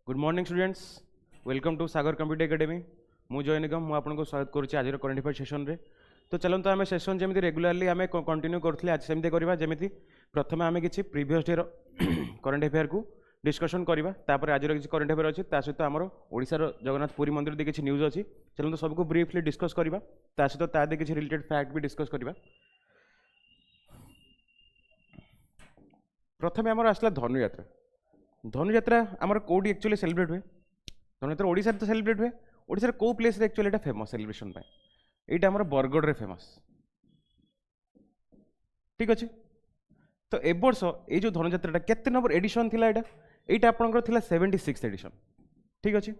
Good morning students, welcome to Sagar computer academy. मु जय निगम मु आपको स्वागत करुच्ची आज करंट अफेयर सेशन रे। तो चलते आम सेशन जमी रेगुलाली आम कंटिन्यू करें आज सेमती करवा जमी प्रथम आम कि प्रीवियस डे करंट अफेयर को डिस्कसन करवा तापर आज किसी करंट अफेयर अच्छी सहित आमर ओडिशार जगन्नाथ पुरी मंदिर दे किसी न्यूज अच्छी चलते सबको ब्रीफली डिस्कस करवा सहित ता किसी रिलेटेड फैक्ट भी डिस्कस करवा। प्रथम आमर आसला धनुयात्रा। धनुयात्रा आमर कौटी एक्चुअली सेलिब्रेट हुए? धनुयात्रा ओडिशा तो सेलिब्रेट हुए। ओडिशा कौ प्लेस रे एक्चुअली एटा फेमस सेलिब्रेशन पाए? एटा आमर बरगढ़ रे फेमस। ठीक अच्छे। तो ए वर्ष ये जो धनुयात्रा केते नंबर एडिशन थिला एटा? एटा आपनकर थिला 76 एडिशन। ठीक अच्छे।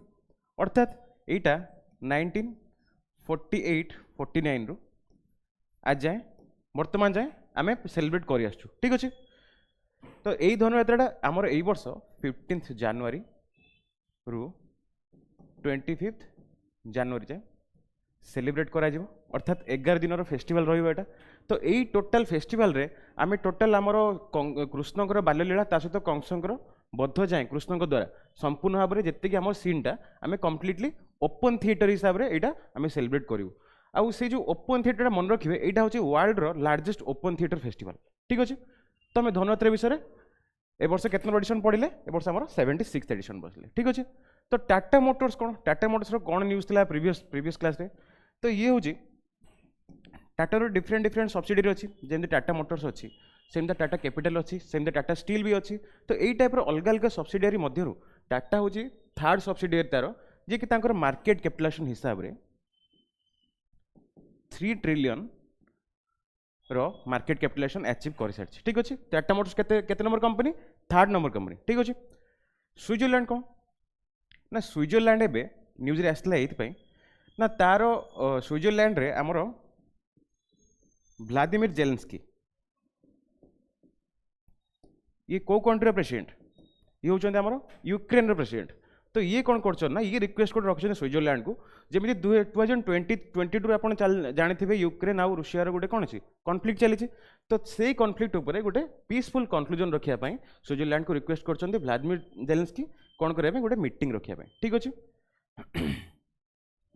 अर्थात एटा 1948 49 रु आज जाए वर्तमान जाए आमे सेलिब्रेट करि आछू। ठीक अच्छे। तो यही धनुयात्रा आमर यही वर्ष 15 जनवरी रु 25 जनवरी जाए सेलिब्रेट करा जिवो। अर्थात 11 दिन फेस्टिवल रहिबो एटा। तो यही टोटाल फेस्टिवल रे आमे टोटाल आमर कृष्णकर बाल्यलीला ता सहित कंसंकर बद्ध जाए कृष्णक द्वारा संपूर्ण भाव में जितकी आम सीनटा आम कम्प्लीटली ओपन थिएटर हिसाब से यहाँ आम सेलिब्रेट करूँ। आउ से जो ओपन थिएटर मन रखिए यहाँ हूँ वर्ल्ड रो लार्जेस्ट ओपन थिएटर फेस्टिवल। ठीक अच्छे। तो आम धनुयात्रा विषय ए वर्ष केत नंबर एडिशन पढ़ले? ए वर्ष आमर 76 एडिशन बसले। ठीक अच्छे। तो टाटा मोटर्स कौन? टाटा मोटर्स कौन न्यूज था प्रीवियस क्लास रे? तो ये हूँ टाटा डिफरेंट डिफरेंट सब्सिडरी अच्छी जमी टाटा मोटर्स अच्छी सेमती टाटा कैपिटल अच्छी सेमती टाटा स्टील भी अच्छी। तो यही टाइप अलग अलग सब्सिडरी मध्य टाटा हूँ थर्ड सब्सिडरी तार जी कि मार्केट कैपिटलाइजेशन हिसाब से 3 ट्रिलियन रो मार्केट कैपिटलाइजेशन अचीव कर सारी। ठीक अच्छे। टाटा मोटर्स केते number company? Third number company. ठीक अच्छे। स्विट्जरलैंड कौन ना? स्विट्जरलैंड एबे न्यूज रे आसला एथि ना तार स्विट्जरलैंड रे आमर व्लादिमीर जेलेंस्की ये को कंट्री प्रेसिडेंट? ये होचंदी आमर यूक्रेन रो प्रेसिडेंट। तो ये कौन कर ना ये रिक्वेस्ट कर रखिए स्विट्जरलैंड को जमी 2022 आप जानी यूक्रेन आउ रूसिया गोटे कौन अच्छी कन्फ्लिक्ट चली। तो से कन्फ्लिक्ट उपर गोटे पीसफुल कन्क्लूजन रखापी स्विट्जरलैंड को रिक्वेस्ट कर व्लादिमीर जेलेंस्की कौन करने गोटे मीटिंग रखापी। ठीक अच्छे।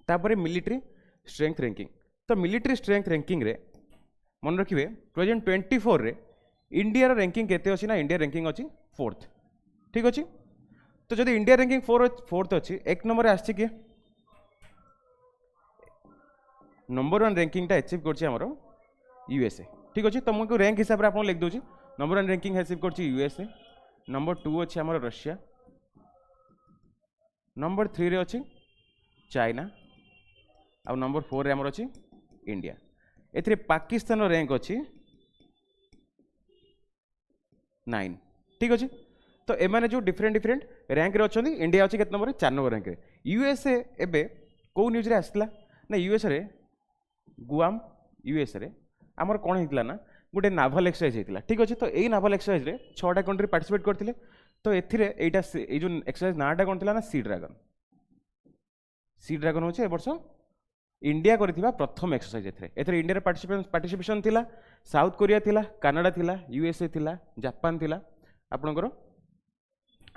तापर मिलिट्री स्ट्रेंथ रैंकिंग। तो मिलिट्री स्ट्रेंथ रैंकिंग रे मन रखिए 2024 रे इंडिया रैंकिंग केते अच्छी ना? इंडिया रैंकिंग अच्छी 4th। ठीक अच्छे। तो जब इंडिया रैंकिंग 4th अच्छी 1 नंबर आसी किए? नंबर 1 रैंकिंग टा अचीव कर यूएसए। ठीक अच्छे। तो मुझे रैंक हिसाब से आप लिख दूसरी नंबर 1 रैंकिंग अचीव कर यूएसए। नंबर 2 अच्छी आम रशिया। नंबर 3 रे अच्छी चाइना आ नंबर 4 रे आमर अच्छी इंडिया। एथिरे पाकिस्तान रैंक अच्छी 9। ठीक अच्छे। तो एमाने जो डिफरेंट डिफरेंट रैंक रे अच्छी इंडिया अच्छी केते नंबर? 4 नंबर रैंक रे। यूएसए एबे को न्यूज रे आसला ना यूएसए रे गुआम यूएसए रे आमर कौन होता ना गोटे नाभल एक्सरसाइज होता। ठीक अच्छे। तो यही नाभल एक्सरसाइज रे 6टा कंट्री पार्टिसिपेट करते। तो एथिरे एटा ए जो एक्सरसाइज नाटा कौन था ना? Sea dragon. सी ड्रैगन होचे ए वर्ष इंडिया करथिबा प्रथम एक्सरसाइज। एथरे इंडिया पार्टिसिपेशन थिला साउथ कोरिया थिला कनाडा थिला यूएसए थिला जापान थिला आपनकर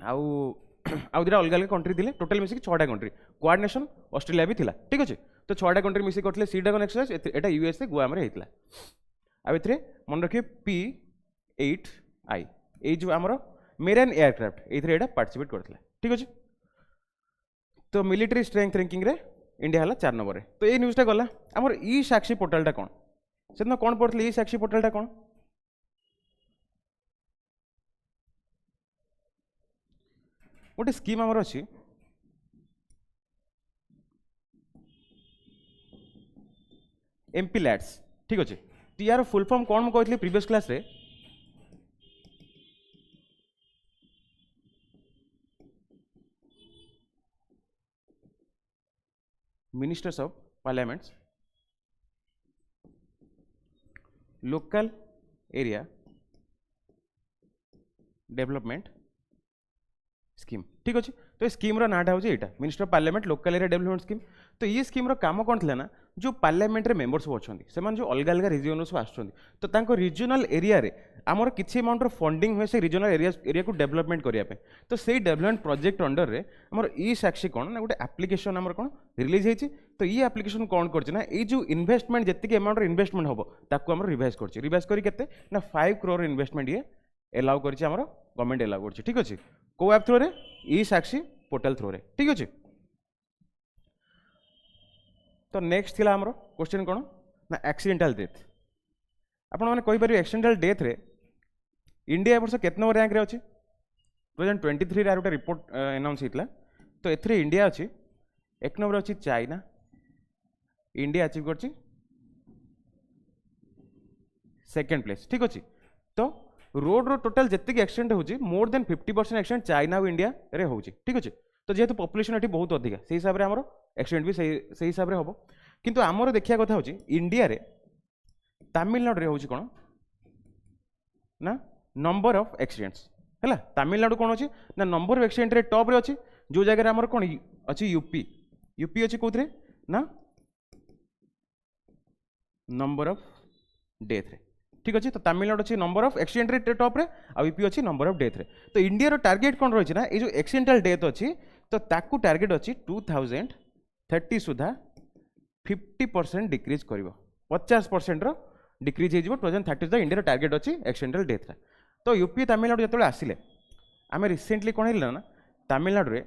आउ दिरा अलग अलग कंट्री थिले टोटल मिसिक 6टा कंट्री कोऑर्डिनेशन ऑस्ट्रेलिया भी थिला। ठीक अच्छे। तो 6टा कंट्री मिसिक करथिले सी ड्रैगन एक्सरसाइज एटा यूएसए गुआम रे हेतला। आ एथरे मन रखिए P8I ए जो हमर मेराइन एयरक्राफ्ट एथरे एटा पार्टिसिपेट करथिला। ठीक अच्छे। तो मिलिट्री स्ट्रेंथ रैंकिंग रे इंडिया हला 4 नंबर रे। तो ये न्यूज़टा गला आमर ई साक्षी पोर्टालटा कौन से कौन पढ़ते? ई साक्षी पोर्टालटा कौन? गोटे स्कीम आमर अच्छी एमपी लैट्स। ठीक अच्छे। तो यार फुल फॉर्म कौन मुझे कहती प्रीवियस क्लास रे? Ministers of parliaments local area development scheme ठीक अच्छे तो ये स्कीम्र नाटा हूँ यहाँ minister of parliament local area development scheme तो ये स्कीम्र काम कौन थी ना जो पार्लियामेंट मेंबर सब अच्छा से जो अलग अलग रिजन सब आसुँच तो रिजनल एरिया आमर किसी अमाउंट फंडिंग हुए से रिजनल एरिया को डेवलपमेंट करने तो से डेवलपमेंट प्रोजेक्ट अंडर रे आमर ई साक्षी कौन ना गोटे एप्लिकेशन आमर कौन रिलीज होती तो ये एप्लिकेशन कौन करना ये जो इन्वेस्टमेंट जी अमाउंट इन्वेस्टमेंट हम ताको रिवाइज कर रिवाइज करते ना 5 करोड़ इन्वेस्टमेंट ये एलाउ कर गवर्नमेंट एलाउ कर ठीक अच्छे को ऐप थ्रो ई साक्षी पोर्टाल थ्रो ठीक अच्छे तो नेक्स्ट थिला हमरो क्वेश्चन कौन ना एक्सीडेंटल डेथ आपण मैंने कहि परिबे एक्सीडेंटल डेथ रे इंडिया वर्ष केत नंबर रैंक रे अछि 2023 रे गोटे रिपोर्ट अनाउंस हितला तो एथरे इंडिया अछि एक नंबर अछि चाइना इंडिया अचीव करछि सेकंड प्लेस ठीक अछि तो रोड रो टोटल जितक एक्सीडेंट होची मोर देन 50% एक्सीडेंट चाइना और इंडिया रे होची ठीक अच्छे तो जेहेतु पॉपुलेशन एटी बहुत अधिका से हिसाब से आमर एक्सीडेंट भी से हिसाब से हम किंतु आमर देखिया कथा होची इंडिया रे तमिलनाडु रे होची कोन ना नंबर ऑफ एक्सीडेंट्स हैला तमिलनाडु कोन अछि ना नंबर ऑफ एक्सीडेंट रे टॉप रे अछि जो जगह आमर कोन अछि यूपी अछि कोथरे ना नंबर ऑफ डेथ रे ठीक अच्छे तो तमिलनाडु अच्छी नंबर ऑफ एक्सीडेंट रे टॉप रे आ यूपी अच्छी नंबर ऑफ डेथ रे तो इंडिया रो टारगेट कौन रही ना ये जो एक्सीडेंटल डेथ अच्छी तो ताकू टारगेट अच्छी 2030 सुधा 50% डिक्रीज कर 50% रो डिक्रीज हो 2030 सुधा इंडिया रो टारगेट अच्छी एक्सीडेंटल डेथ रे तो यूपी तमिलनाडु जो आसिले आम रिसेंटली कौन है ना तमिलनाडु रे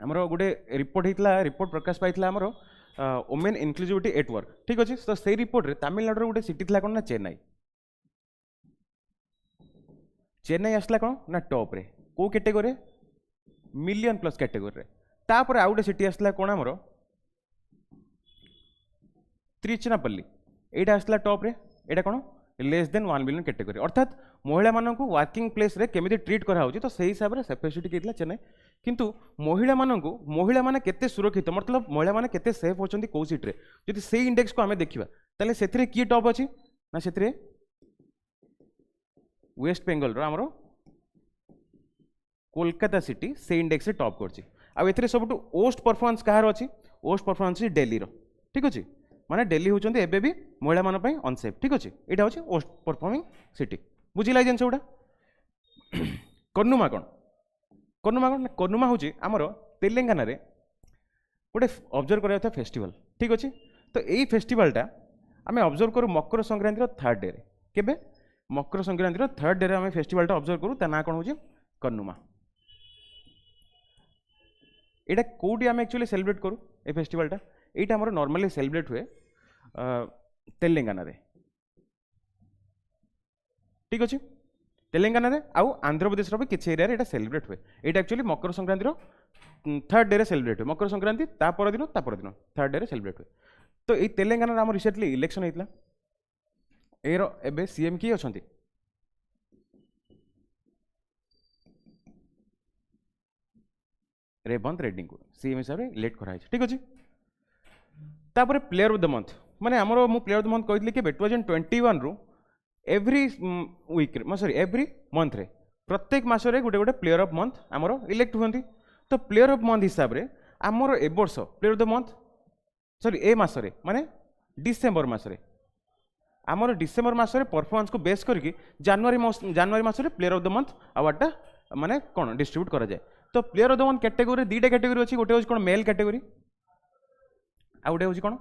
आमर गोटे रिपोर्ट होता रिपोर्ट प्रकाश पाई आमर वोमेन इनक्लूसिविटी एट वर्क ठीक अच्छे तो से रिपोर्ट रे तमिलनाडु गोटे सिटी था कौन ना चेन्नई चेन्नई आसला कौन ना टॉप रे को कैटेगोरी मिलियन प्लस कैटेगोरी रे तापर आउ गोटे सिटी आसला कौन आमर त्रिचुनापल्ली एटा आसला टॉप रे एटा कौन लेस देन 1 मिलियन कैटेगोरी अर्थात महिला मानू वर्किंग प्लेस रे केमिति ट्रीट करा होची तो सही हिसाब से सेफेसिटी केतला चेन्नई किंतु महिला माने केते सुरक्षित मतलब महिला माने केते सेफ होचंदी को सीट रे जदि से इंडेक्स को हमें देखिबा ताले सेथरे की टॉप अछि ना सेथरे वेस्ट बेंगल रो हमरो कोलकाता सिटी से इंडेक्स रे टॉप करछि आ एथरे सबटु ओस्ट परफॉर्मेंस कहार अछि ओस्ट परफॉर्मेंस दिल्ली रो ठीक अछि माने दिल्ली होचंदी एबे भी महिला मान पई अनसेफ ठीक अछि एटा होछि ओस्ट परफॉर्मिंग सिटी बुझिला जेन सोडा कन्नुमा कोन कन्नुमा हूँ आमर तेलेंगाना रे गोटे ऑब्जर्व करा फेस्टिवल ठीक अच्छे तो यही फेस्टिवलटा आम ऑब्जर्व करूँ मकर संक्रांति थर्ड डे केबे मकर संक्रांति थर्ड डे आम फेस्टिवलटा ऑब्जर्व करूँ ता ना कौन हो कन्नुमा यहाँ कौटी आम एक्चुअली सेलिब्रेट करूँ ये फेस्टिवलटा यहाँ आम नॉर्मली सेलिब्रेट हुए तेलेंगाना रे ठीक अच्छे तेलेंगाना रे आउ आंध्र प्रदेश भी किसी एरिया रे सेलिब्रेट हुए ये actually Makar Sankranti third day रे सेलिब्रेट हुए मकर संक्रांति तापर दिन थर्ड डे रे सेलिब्रेट हुए तो ये तेलेंगाना आम रिसेंटली इलेक्शन होता एरो एबे सीएम किए अछंती रेवंत रेड्डी को सीएम हिसाब से इलेक्ट कराई ठीक अच्छे तापर प्लेयर ऑफ द मंथ माने हमरो मु प्लेयर ऑफ द मंथ कहली कि 2021 रु every week sorry every month रे प्रत्येक मासरे गोटे गोटे प्लेयर ऑफ मंथ आमर इलेक्ट हुंती तो प्लेयर ऑफ मंथ हिसाब रे आमर ए वर्ष player of the month sorry ए मासरे माने डिसेंबर मासरे आमर डिसेंबर मासरे परफॉर्मेंस को बेस करके जनवरी मासरे प्लेयर ऑफ द मंथ अवार्डटा माने कोन डिस्ट्रीब्यूट करा जाए तो player of the month category दीटा कैटेगरी अछि गोटे होछि कोन मेल कैटेगरी आ गोटे होछि कोन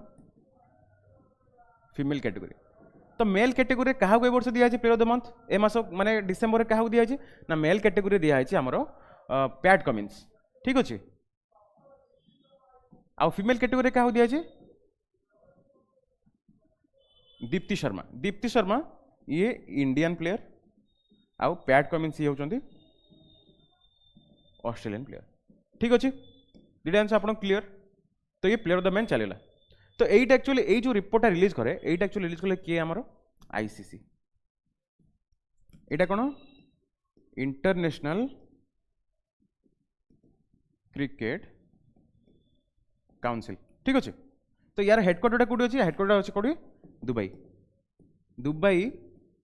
फीमेल कैटेगरी तो मेल कैटेगरी क्या वर्ष दिखाई प्लेयर ऑफ द मंथ ए मास माने डिसेंबर क्या दिखाई ना मेल कैटेगरी दिखाई आमर पैट कमिन्स ठीक अच्छे आ फीमेल कैटेगरी क्या दिखाई दीप्ति शर्मा ये इंडियन प्लेयर आउ पैट कमिन्स ये होचंदी ऑस्ट्रेलियन प्लेयर ठीक अच्छे दुटा आंसर आपन क्लियर तो ये प्लेयर ऑफ द मैन चलेगा तो यही एक्चुअली ये जो रिपोर्टा रिलीज करे यही एक्चुअली रिलीज कले किए आमर आईसीसी एटा कौन इंटरनेशनल क्रिकेट काउंसिल ठीक अच्छे तो यार हेडक्वार्टर कौटी अच्छे हेडक्वार्टर अच्छे कौटी दुबई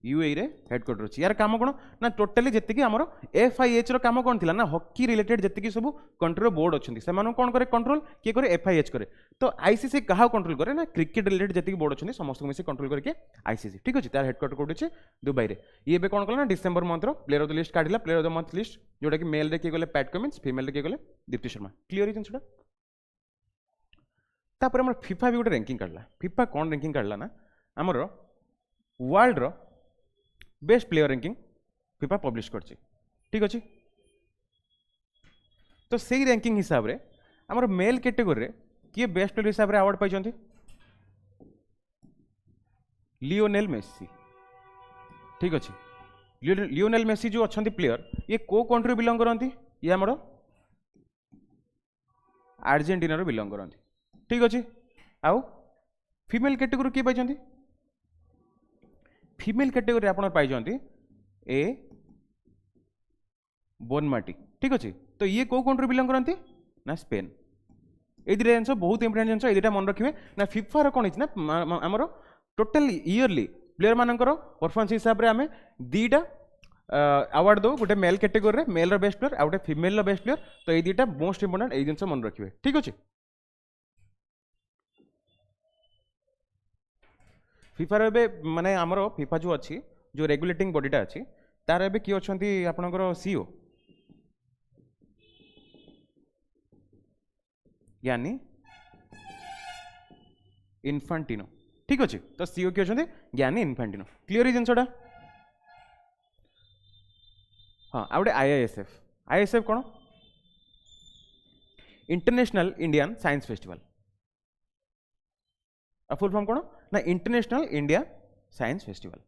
यूएई रे हेडक्वार्टर अछि यार काम कोन ना टोटली जेतिकी हमर एफआईएच रो काम कोन थिला ना हॉकी रिलेटेड जेतिकी सब कंट्री रो बोर्ड अछंती से मानो कोन करे कंट्रोल के करे एफआईएच करे तो आईसीसी कहा कंट्रोल करे ना क्रिकेट रिलेटेड जेतिकी बोर्ड अछंती समस्त को मिसे कंट्रोल करके आईसीसी ठीक अछि तार हेडक्वार्टर कोड अछि दुबई रे ये बे कोन कला ना डिसेंबर मंथ रो प्लेयर ऑफ द लिस्ट काढिला player of the month list जोटा कि मेल रे के गले पैट कमिंस फीमेल रे के गले दीप्ति शर्मा क्लियर इजन छडा तापर हमर फीफा भी गोटे रैंकिंग काढला फीफा कोन रैंकिंग काढला ना हमर वर्ल्ड रो best player ranking FIFA publish करछि ठीक अछि तो सेही रैंकिंग हिसाब रे हमर मेल कैटेगरी रे किए बेस्ट प्लेयर हिसाब रे अवार्ड पाइ जंती लियोनेल मेसी ठीक अछि लियोनेल मेसी जो अछंती प्लेयर ये को कंट्री बिलोंग करंती ये हमर अर्जेंटीना रो बिलोंग करंती ठीक अछि आउ फीमेल कैटेगरी किए पाइ जंती फीमेल कैटेगरी आप पाई ए बोनमाटी ठीक अच्छे तो ये कौ कंट्री बिलोंग करती ना स्पेन ये दुटा जिन बहुत इंपोर्टेंट जिन ये मन रखिए ना फिफा रो कौन ना आमर टोटाल इयरली प्लेयर मानकर परफॉर्मेंस हिसाब से आम दीटा अवार्ड दो गोटे male category male best player आ गोटे फीमेल बेस्ट प्लेयर तो ये दुटा मोस्ट इंपोर्टेंट ये जिन मन रखिए ठीक अच्छे फिफार ए माने आमर फिफा जो अच्छी जो रेगुलेटिंग बॉडीटा अच्छी तार ए किए अच्छा आपणकर सीओ यानी इन्फांटिनो ठीक अच्छे तो सीओ किए अच्छा ज्ञानी इन्फांटिनो क्लीयर जिनसा हाँ आ गए आईएसएफ कौन international Indian science festival full form कौन ना इंटरनेशनल इंडिया साइंस फेस्टिवल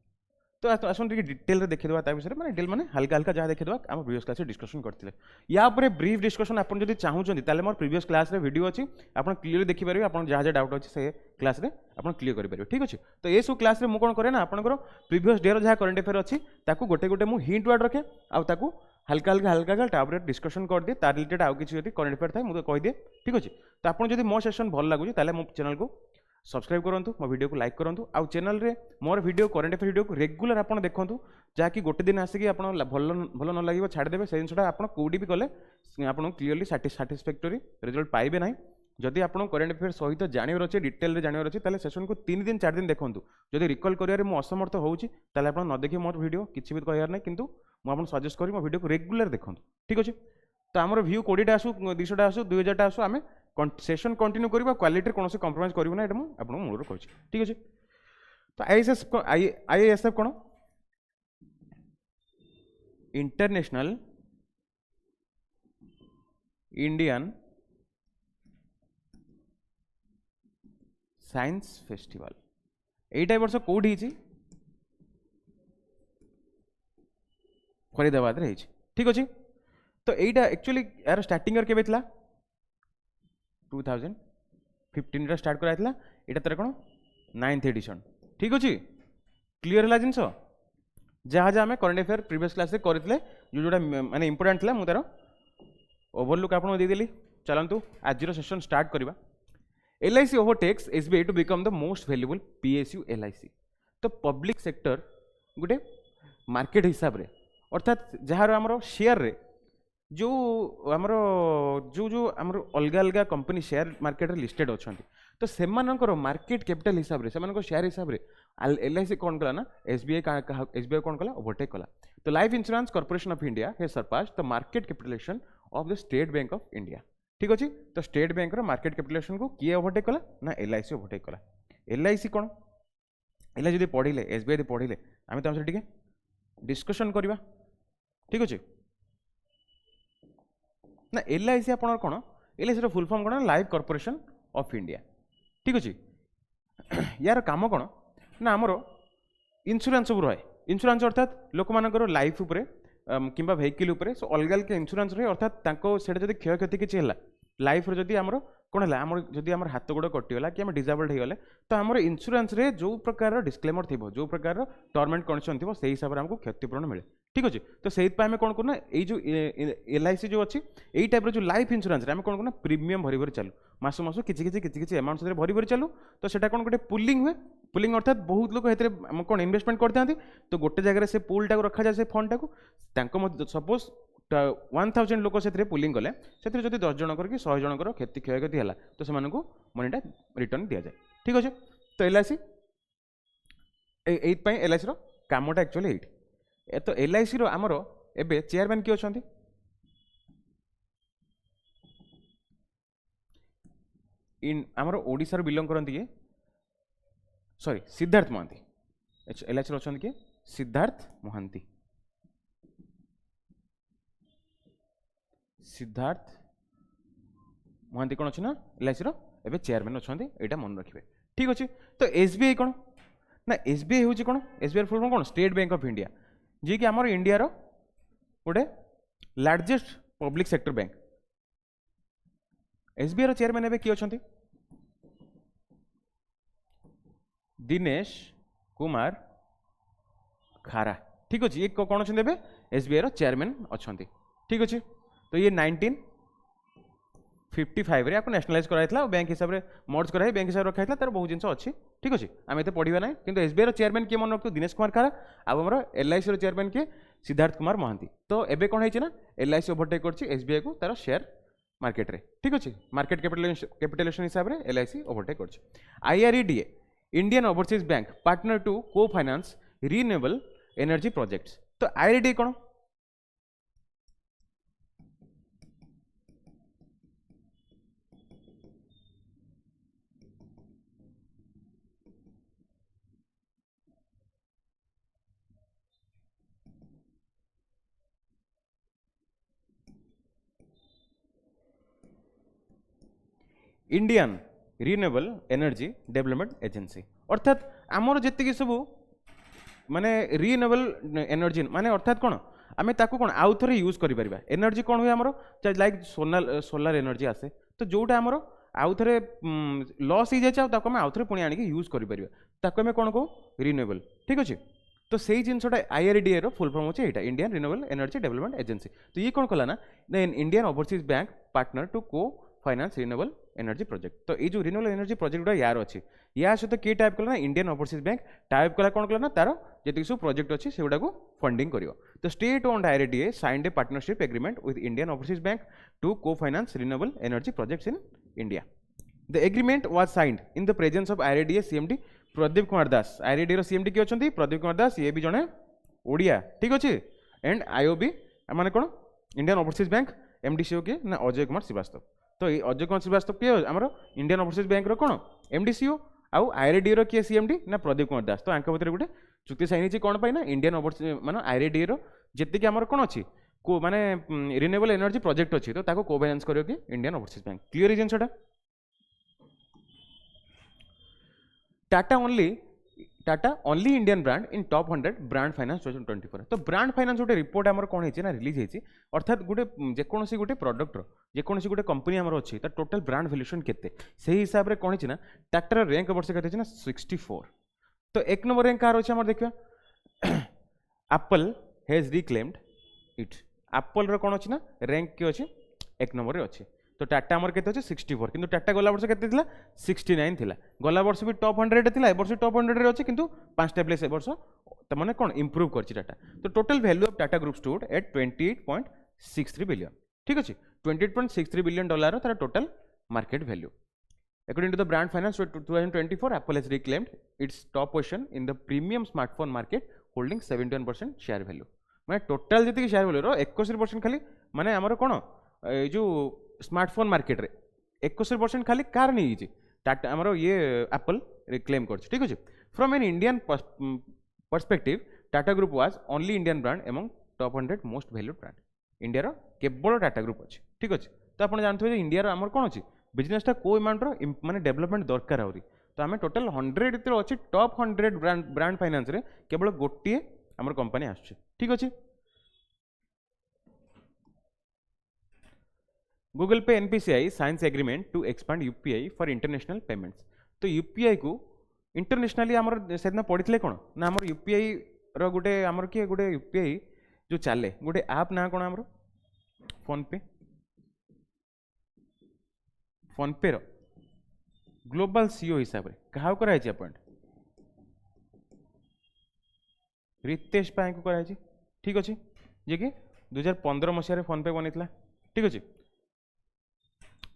तो आसन डिटेल रे देखिदेवा ता विषय माने डिटेल माने हल्का हल्का जहाँ देखिदेवा आम प्रीवियस क्लास डिस्कशन करते या पर ब्रीफ डिस्कशन आप चाहूँगी ताले मोर प्रीवियस क्लास रे वीडियो अच्छी आप क्लीयर देखिपारे आप जहाँ जहाँ डाउट अच्छे से क्लास रे आप क्लीयर करेंगे ठीक अच्छे तो ये सब क्लास रे मु कौन करे ना आपंकर प्रीवियस डे जहाँ करेन्ट अफेयर अच्छी ताकू गोटे गोटे मु हिंट वर्ड रखे आउ हल्का हल्का टाइप डिस्कशन कर दिए तार रिलेटेड आउ किसी करेन्ट अफेयर थाए मुझे कहीदे ठीक अच्छे तो आपको जब मो सेशन भल लगुच ताले मो चैनल को सब्सक्राइब करूँ मो वीडियो को लाइक करूँ आउ चैनल रे मोर वीडियो करेन्ट अफेयर वीडियो को रेगुलर आप देखूँ जहाँकि गोटे दिन आसिक आप भल न लगे छाड़देवे से जिनसा आप कौटी भी कले आपको क्लीयरली साटिस्फैक्टरी रिजल्ट पाइबे ना जदि आपको करेन्ट अफेयर सहित जानवर अच्छे डिटेल जानवर अच्छे ताले सेशन को 3 दिन 4 दिन देखूँ जदि रिकल कर असमर्थ होती आप न देखिए मोर वीडियो किसी भी कहार ना कि मुझे सजेस्ट करी मो वीडियो को रेगुलर देखूँ ठीक अच्छे तो आम व्यू 20टा आसू 200टा आसू 2000टा आसू आम सेशन कंटिन्यू करवा क्वालिटी कौन से कंप्रोमाइज करूँ ना ये आपको मूल कही ठीक अच्छे तो आईएएसएफ कौन इंटरनेशनल इंडियन साइंस फेस्टिवल यहीटा वर्ष कौटी फरीदाबाद रे ठीक अच्छे तो यहीटा एक्चुअली यार स्टार्टिंग ईयर केबे 2015 स्टार्ट कराइला यहाँ तार कौन 9th एडिशन ठीक अच्छे क्लीयर है जिनस जहाँ जहाँ आम करेन्ट अफेयर प्रीवियस क्लास करते जो जोटा माने इंपोर्टेंट था मुझे ओवरलुक आपको देदेली चलतु आज सेशन स्टार्ट करवा LIC overtakes SBI to become the most valuable PSU LIC तो पब्लिक सेक्टर गोटे मार्केट हिसाब रे अर्थात जहाँ आमर शेयर रे जो आमर जो आमर अलग अलग कंपनी शेयर मार्केट रे लिस्टेड अच्छा तो से मार्केट कैपिटल हिसाब से शेयर हिसाब से LIC कौन कला ना SBI कौन कला ओवरटेक कला तो Life Insurance Corporation of India has surpassed the market capitalization of the State Bank of India ठीक अच्छे तो स्टेट बैंक रो मार्केट कैपिटलाइजेशन को किए ओवरटेक कला ना LIC ओवरटेक कला LIC कौन LIC जब पढ़ले SBI जब पढ़ले आम तो टे डिस्कसन करवा ठीक अच्छे ना LIC आप कौन LIC फुल फॉर्म कौन लाइफ कॉर्पोरेशन ऑफ इंडिया ठीक अच्छे यार काम कौन ना आमर इंश्योरेंस सब रहे इंश्योरेंस अर्थात लोक मानकर लाइफ उपरे किंबा वेहिकल उपरे सो अलग अलग इंश्योरेंस रहे अर्थात से जब क्षय क्षति किसी है लाइफ जदि आमर कौन है आम जदि आम हाथ गोड़ कटिगला कि डिजेबल्ड होगले तो आम इंश्योरेंस रे जो प्रकार डिस्क्लेमर थी जो प्रकार टर्म एंड कंडीशन थी से हिसाब से आमको क्षतिपूरण मिले ठीक अच्छे तो से आम कौन करना ये जो LIC जो अच्छी यही टाइप जो लाइफ इंश्योरेंस आम कौन करना प्रीमियम भरी भरी चलू मास मास किसी अमाउंट भरी भरी चलू तो सेटा कौन गोटे पुलिंग हुए पुलिंग अर्थात बहुत लोग एथे कौन इन्वेस्टमेंट करते तो गोटे जगह से पुलटा रखा जाए से फंड टाक सपोज 1000 लोक से पुलिंग कले से 10 जनकर कि 100 जनकर क्षति क्षयक्षति है तो से मनीटा रिटर्न दि जाए ठीक अच्छे तो LIC LIC कामटा एक्चुअली ये तो LIC आमर एबे चेयरमैन किए अच्छा आमर ओडिशार बिलंग करती किए सॉरी सिद्धार्थ महांती LIC अच्छा किए सिद्धार्थ महांती सिद्धार्थ महांती कौन अच्छे ना LIC एबे चेयरमैन अच्छा यहाँ मन रखिए ठीक अच्छे तो SBI कौन ना SBI हूँ कौन SBI फुल कौन स्टेट बैंक ऑफ इंडिया जी कि आमर इंडिया रो गोटे largest public sector bank SBI रो चेयरमैन एबे किए अच्छा दिनेश कुमार खारा ठीक अच्छे ये कौन अच्छे SBI रो चेयरमैन अच्छा ठीक अच्छे तो ये 1955 रे आपको नेशनलाइज कराइला बैंक हिसाब से मर्ज कराई बैंक हिसाब रखा तार बहुत जिन अच्छी ठीक अच्छे आम ये पढ़ा ना कि SBI रो चेयरमैन किए मन रखु दिनेश कुमार खारा आमर LIC रो चेयरमैन किए सिद्धार्थ कुमार महांती तो एबे कौन है ना LIC ओवरटेक कर SBI को तार शेयर मार्केट रे ठीक अच्छे मार्केट कैपिटलाइजेशन हिसाब से LIC ओवरटेक कर IREDA Indian overseas Bank partner to को फाइनेंस रिन्यूएबल एनर्जी प्रोजेक्ट्स तो IREDA कौन Indian Renewable Energy Development Agency अर्थात आमर जी सब माने रिन्यूएबल एनर्जी माने अर्थात कौन आम ताकू कौन आउ थे यूज कर एनर्जी कौन हुए आमर लाइक सोलार एनर्जी आसे तो जोटा आमर आउ थे लॉस हो जाए आम आउ थे पुणी आनिक यूज करें कौन कहू रिन्यूएबल ठीक अच्छे तो सही जिनसा IREDA रो फुल फॉर्म होचे Indian Renewable Energy Development Agency तो ये कौन कला ना Indian overseas Bank partner to को फाइनेंस रिन्यूएबल एनर्जी प्रोजेक्ट तो ये जो रिन्यूएबल एनर्जी प्रोजेक्ट गुड़ा यार अच्छी या सहित किए टाइप कला ना इंडियन ओवरसीज बैंक टाइप कला कौन कला ना तार जी सब प्रोजेक्ट अच्छी से गुड़ा फंडिंग कर तो state owned IREDA signed a partnership agreement with Indian overseas bank to को finance renewable energy projects in India the agreement was signed in the presence of IREDA CMD Pradeep Kumar Das IREDA रो CMD किए अच्छा प्रदीप कुमार दास ये भी जड़े ओडिया ठीक अच्छे एंड IOB माने कौन Indian overseas bank MD CO किए ना अजय कुमार श्रीवास्तव तो ये अजय कुमार श्रीवास्तव किए आमर इंडियन ओवरसीज बैंक रो कौन MD CO आउ IREDA रो किए CMD ना प्रदीप कुमार दास तो आंक भितर गोटे चुक्ति साइन होती कौन पाई ना इंडियन ओवरसीज माने IREDA रो जेतिक आमर कौन अच्छी को माने रिन्यूएबल एनर्जी प्रोजेक्ट अच्छी तो ताको कोफाइनेंस करियो कि इंडियन ओवरसीज बैंक क्लियर जिनसटा Tata only Indian brand in top 100 brand finance 2024 तो ब्रांड फाइनेंस गोटे रिपोर्ट आमर कौन है ना रिलीज होती अर्थात गोटे जेकोसी गोटे प्रोडक्ट जेकोसी गोटे कंपनी आमर अच्छी तो टोटल ब्रांड वैल्यूएशन केते से हिसाब से कौन है टाटार रैंक वर्ष के ना 64 तो एक नंबर रैंक कार अच्छे देखा Apple has reclaimed it Apple रो कौन अच्छी ना रैंक किए अच्छे एक नंबर रे अच्छे तो टाटा आमर केते 64 किंतु टाटा गला वर्ष केते थिला 69 थिला गला वर्ष भी टॉप 100 थिला ए वर्ष टॉप 100 रे अछि किंतु 5टा प्लेस ए वर्ष त माने कोन इंप्रूव करछि टाटा तो total value of Tata group stood at 28.63 billion ठीक अछि 28.63 बिलियन डॉलर तार total market value according to the Brand finance 2024 Apple has reclaimed its top position in the premium smartphone market holding 71% share value माने total जति share value रो 21% खाली माने हमर कोन ए जो स्मार्टफोन मार्केट रे 21% खाली कार नहीं टाटा आमर ये एप्पल क्लेम कर ठीक अच्छे from an Indian perspective Tata group was only Indian brand among top 100 most valued brand India रो केवल टाटा ग्रुप अच्छे ठीक अच्छे तो आप जानते इंडिया आमर कौन अच्छी बिजनेसटा को अमाउंट माने डेवलपमेंट दरकार आहरी तो आम टोटल 100 अच्छी टॉप 100 ब्रांड फाइनेंस रे केवल गोटे आमर कंपनी आसुचे ठीक अच्छे Google Pay NPCI signs agreement to expand UPI for international payments तो UPI को इंटरनेशनली आमर सेदिन पढ़ी कौन ना आमर UPI रो गोटे आमर किए गोटे UPI जो चले गोटे ऐप ना कौन आमर फोन पे रो ग्लोबल CEO हिसाब से क्या कराई अपॉइंट रितेश पाई को कराई ठीक अच्छे जे कि 2015 मसीह फोन पे बनी ठीक अच्छे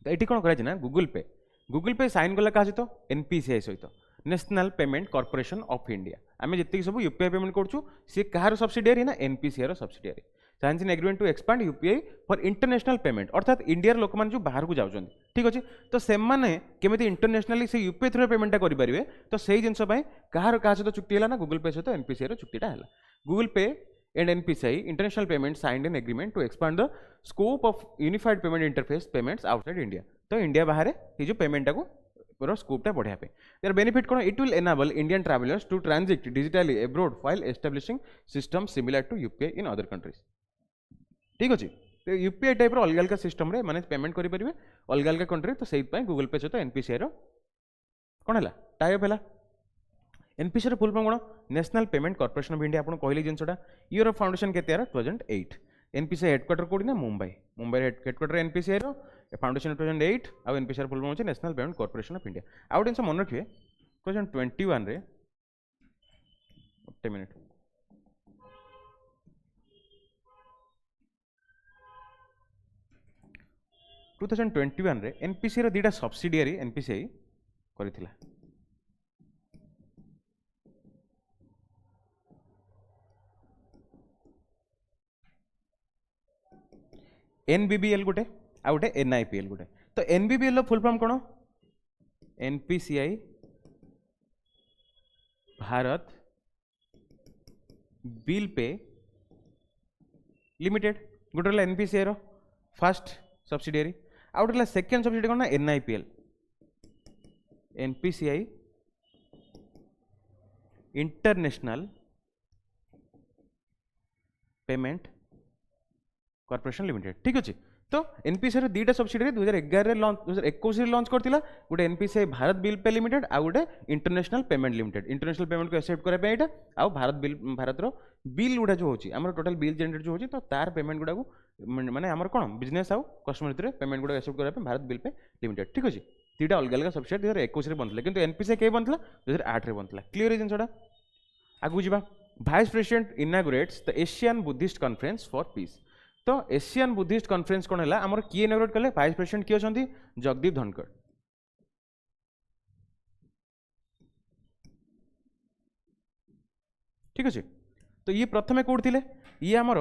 तो ये कौन कराई ना गूगल पे साइन गला क्या सहित एनपीसीआई सहित National Payment Corporation of India आम जी सब यूपीआई पेमेंट करूँ सी कहार सब्सिडियरी ना NPCI subsidiary signs in agreement to expand UPI for international payment अर्थात इंडिया लोक मैंने जो बाहर को जाऊँ ठीक अच्छे तो से केमी इंटरनेशनली से यूपीआई थ्रू पेमेंटा करेंगे तो सही जिनस कहार क्या सहित चुक्ति है ना गूगल पे सहित एनपीसीआई चुक्तिटा है गूगल पे and NPCI international payment signed an agreement to expand the scope of unified payment interface payments outside India. तो इंडिया बाहर ये जो पेमेंट को स्कोपटा बढ़ाया यार बेनिफिट कौन it will enable Indian travellers to transit digitally abroad while establishing system similar to UPI in other countries ठीक अच्छे तो यूपीआई टाइप अलग अलग सिस्टम रे माने पेमेंट करेंगे अलग अलग कंट्री तो से गूगल पे सहित एनपीसीआई कौन है टाइप है एनपीसीआई फुल फॉर्म कौन national Payment Corporation of India आपको कहली जिनसा ईयर ऑफ फाउंडेशन के 2008 एनपीसीआई हेडक्वार्टर कौटी ना मुंबई हेडक्वार्टर एनपीसीआई फाउंडेशन 2008 आउ एनपीसीआई फुल फॉर्म होची national Payment Corporation of India आउ जिन मन रखिए 2021 रे मिनट 2021 रे एनपीसीआई दीटा सब्सिडियरी एनपीसीआई करथिला एनबीबीएल गोटे आ गोटे एनआईपीएल गोटे तो एनबीबीएल फुल फॉर्म कौन NPCI Bharat bill pay limited गोटे एनपीसीआई फर्स्ट सब्सिडियरी आ गोटे सेकेंड सब्सिडियरी कौन ना NIPL NPCI international payment corporation limited ठीक अच्छे तो एनपीसीआई दीटा सब्सिडियरी 2021 लॉन्च करथिला गोटे NPCI Bharat bill pay limited आ गोटे international payment limited international payment को एक्सेप्ट करबा एटा आ भारत रो बिल गुडा जो होची हमर टोटल बिल जनरेट जो होची तो तार पेमेंट गुडा को माने हमर कोन बिजनेस आ कस्टमर भितर पेमेंट गुडा एक्सेप्ट करबा भारत बिल पे लिमिटेड ठीक अच्छे दीटा अलग अलग सब्सिडियरी 2021 रे बनथले किंतु एनपीसीआई के बनथला 2008 रे बनथला क्लियर है जिनसडा आगु जिबा vice president inaugurates the Asian Buddhist conference for peace तो एशियन बुद्धिस्ट कॉन्फ्रेंस कौन है आमर किए इनागुरेट कले वाइस प्रेसिडेंट किए अच्छा जगदीप धनखड़ ठीक अच्छे तो ये प्रथमे कौट थे ये आमर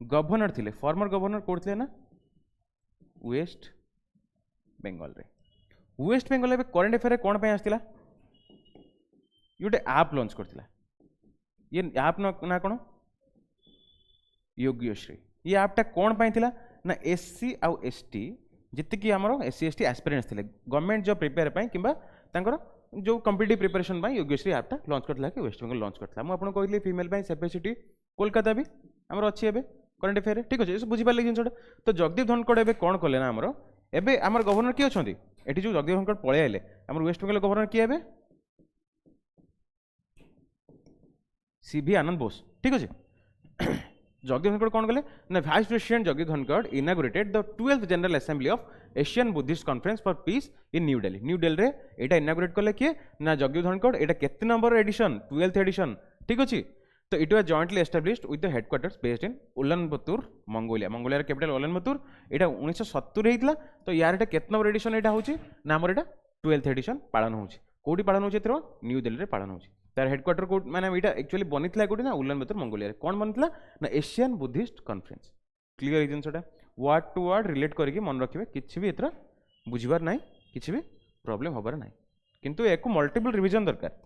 गवर्नर थे फॉर्मर गवर्नर कौट थे ना वेस्ट बेंगल रे वेस्ट बेंगल करेन्ट अफेयर कौन पे आसला ये गोटे आप लॉन्च करथिला ये आप ना कौन योग्यश्री ये आपटा कौन पाई थिला ना एससी आउ एसटी जिते कि आमर एससी एसटी एस्पिरेंट्स थे गवर्नमेंट जॉब प्रिपेयर पाई किंबा तांकर जो कॉम्पिटिटिव प्रिपरेशन पाई योग्यश्री आपटा लॉन्च करथिला कि वेस्ट बेंगल लॉन्च करथिला मु आपन कहली फीमेल पाई कैपेसिटी कोलकाता भी आमर अच्छी एबे करंट अफेयर ठीक अछि बुझी पाले जिनसटा तो जगदीप धनखड़ एबे कोन कले ना आमर एबे आमर गवर्नर की अछंती एठी जो जगदीप धनखड़ पळे आइले आमर वेस्ट बेंगल गवर्नर की एबे सीबी आनंद बोस ठीक अछि जगदीप धनखड़ कौन कले ना vice president Jagdeep Dhankhar inaugurated the 12th general assembly of Asian Buddhist conference for piece in new Delhi रे एटा इनागुरेट कले किए ना जगदीप धनखड़ एटा केते नंबर एडिशन 12th एडिशन ठीक अछि तो it was jointly established with the headquarters based in Ulaanbaatar Mongolia capital Ulaanbaatar एटा 1970 हेइतला तो यार एटा केते नंबर एडिशन एटा होची ना हमर एटा 12th एडिशन पालन होची कोडी पालन होची एतरो न्यू दिल्ली रे पालन होची तार हेडक्वार्टर को माने इटा एक्चुअली बनितला कोडी ना उलानबत्तूर मंगोलिया रे कोन बनितला ना Asian Buddhist conference clear reason सोटा वर्ड टू वर्ड रिलेट करके मन रखिबे किछि भी एतरा बुझिबार नाही किछि भी प्रॉब्लम होबार नाही किंतु एको मल्टीपल रिवीजन दरकार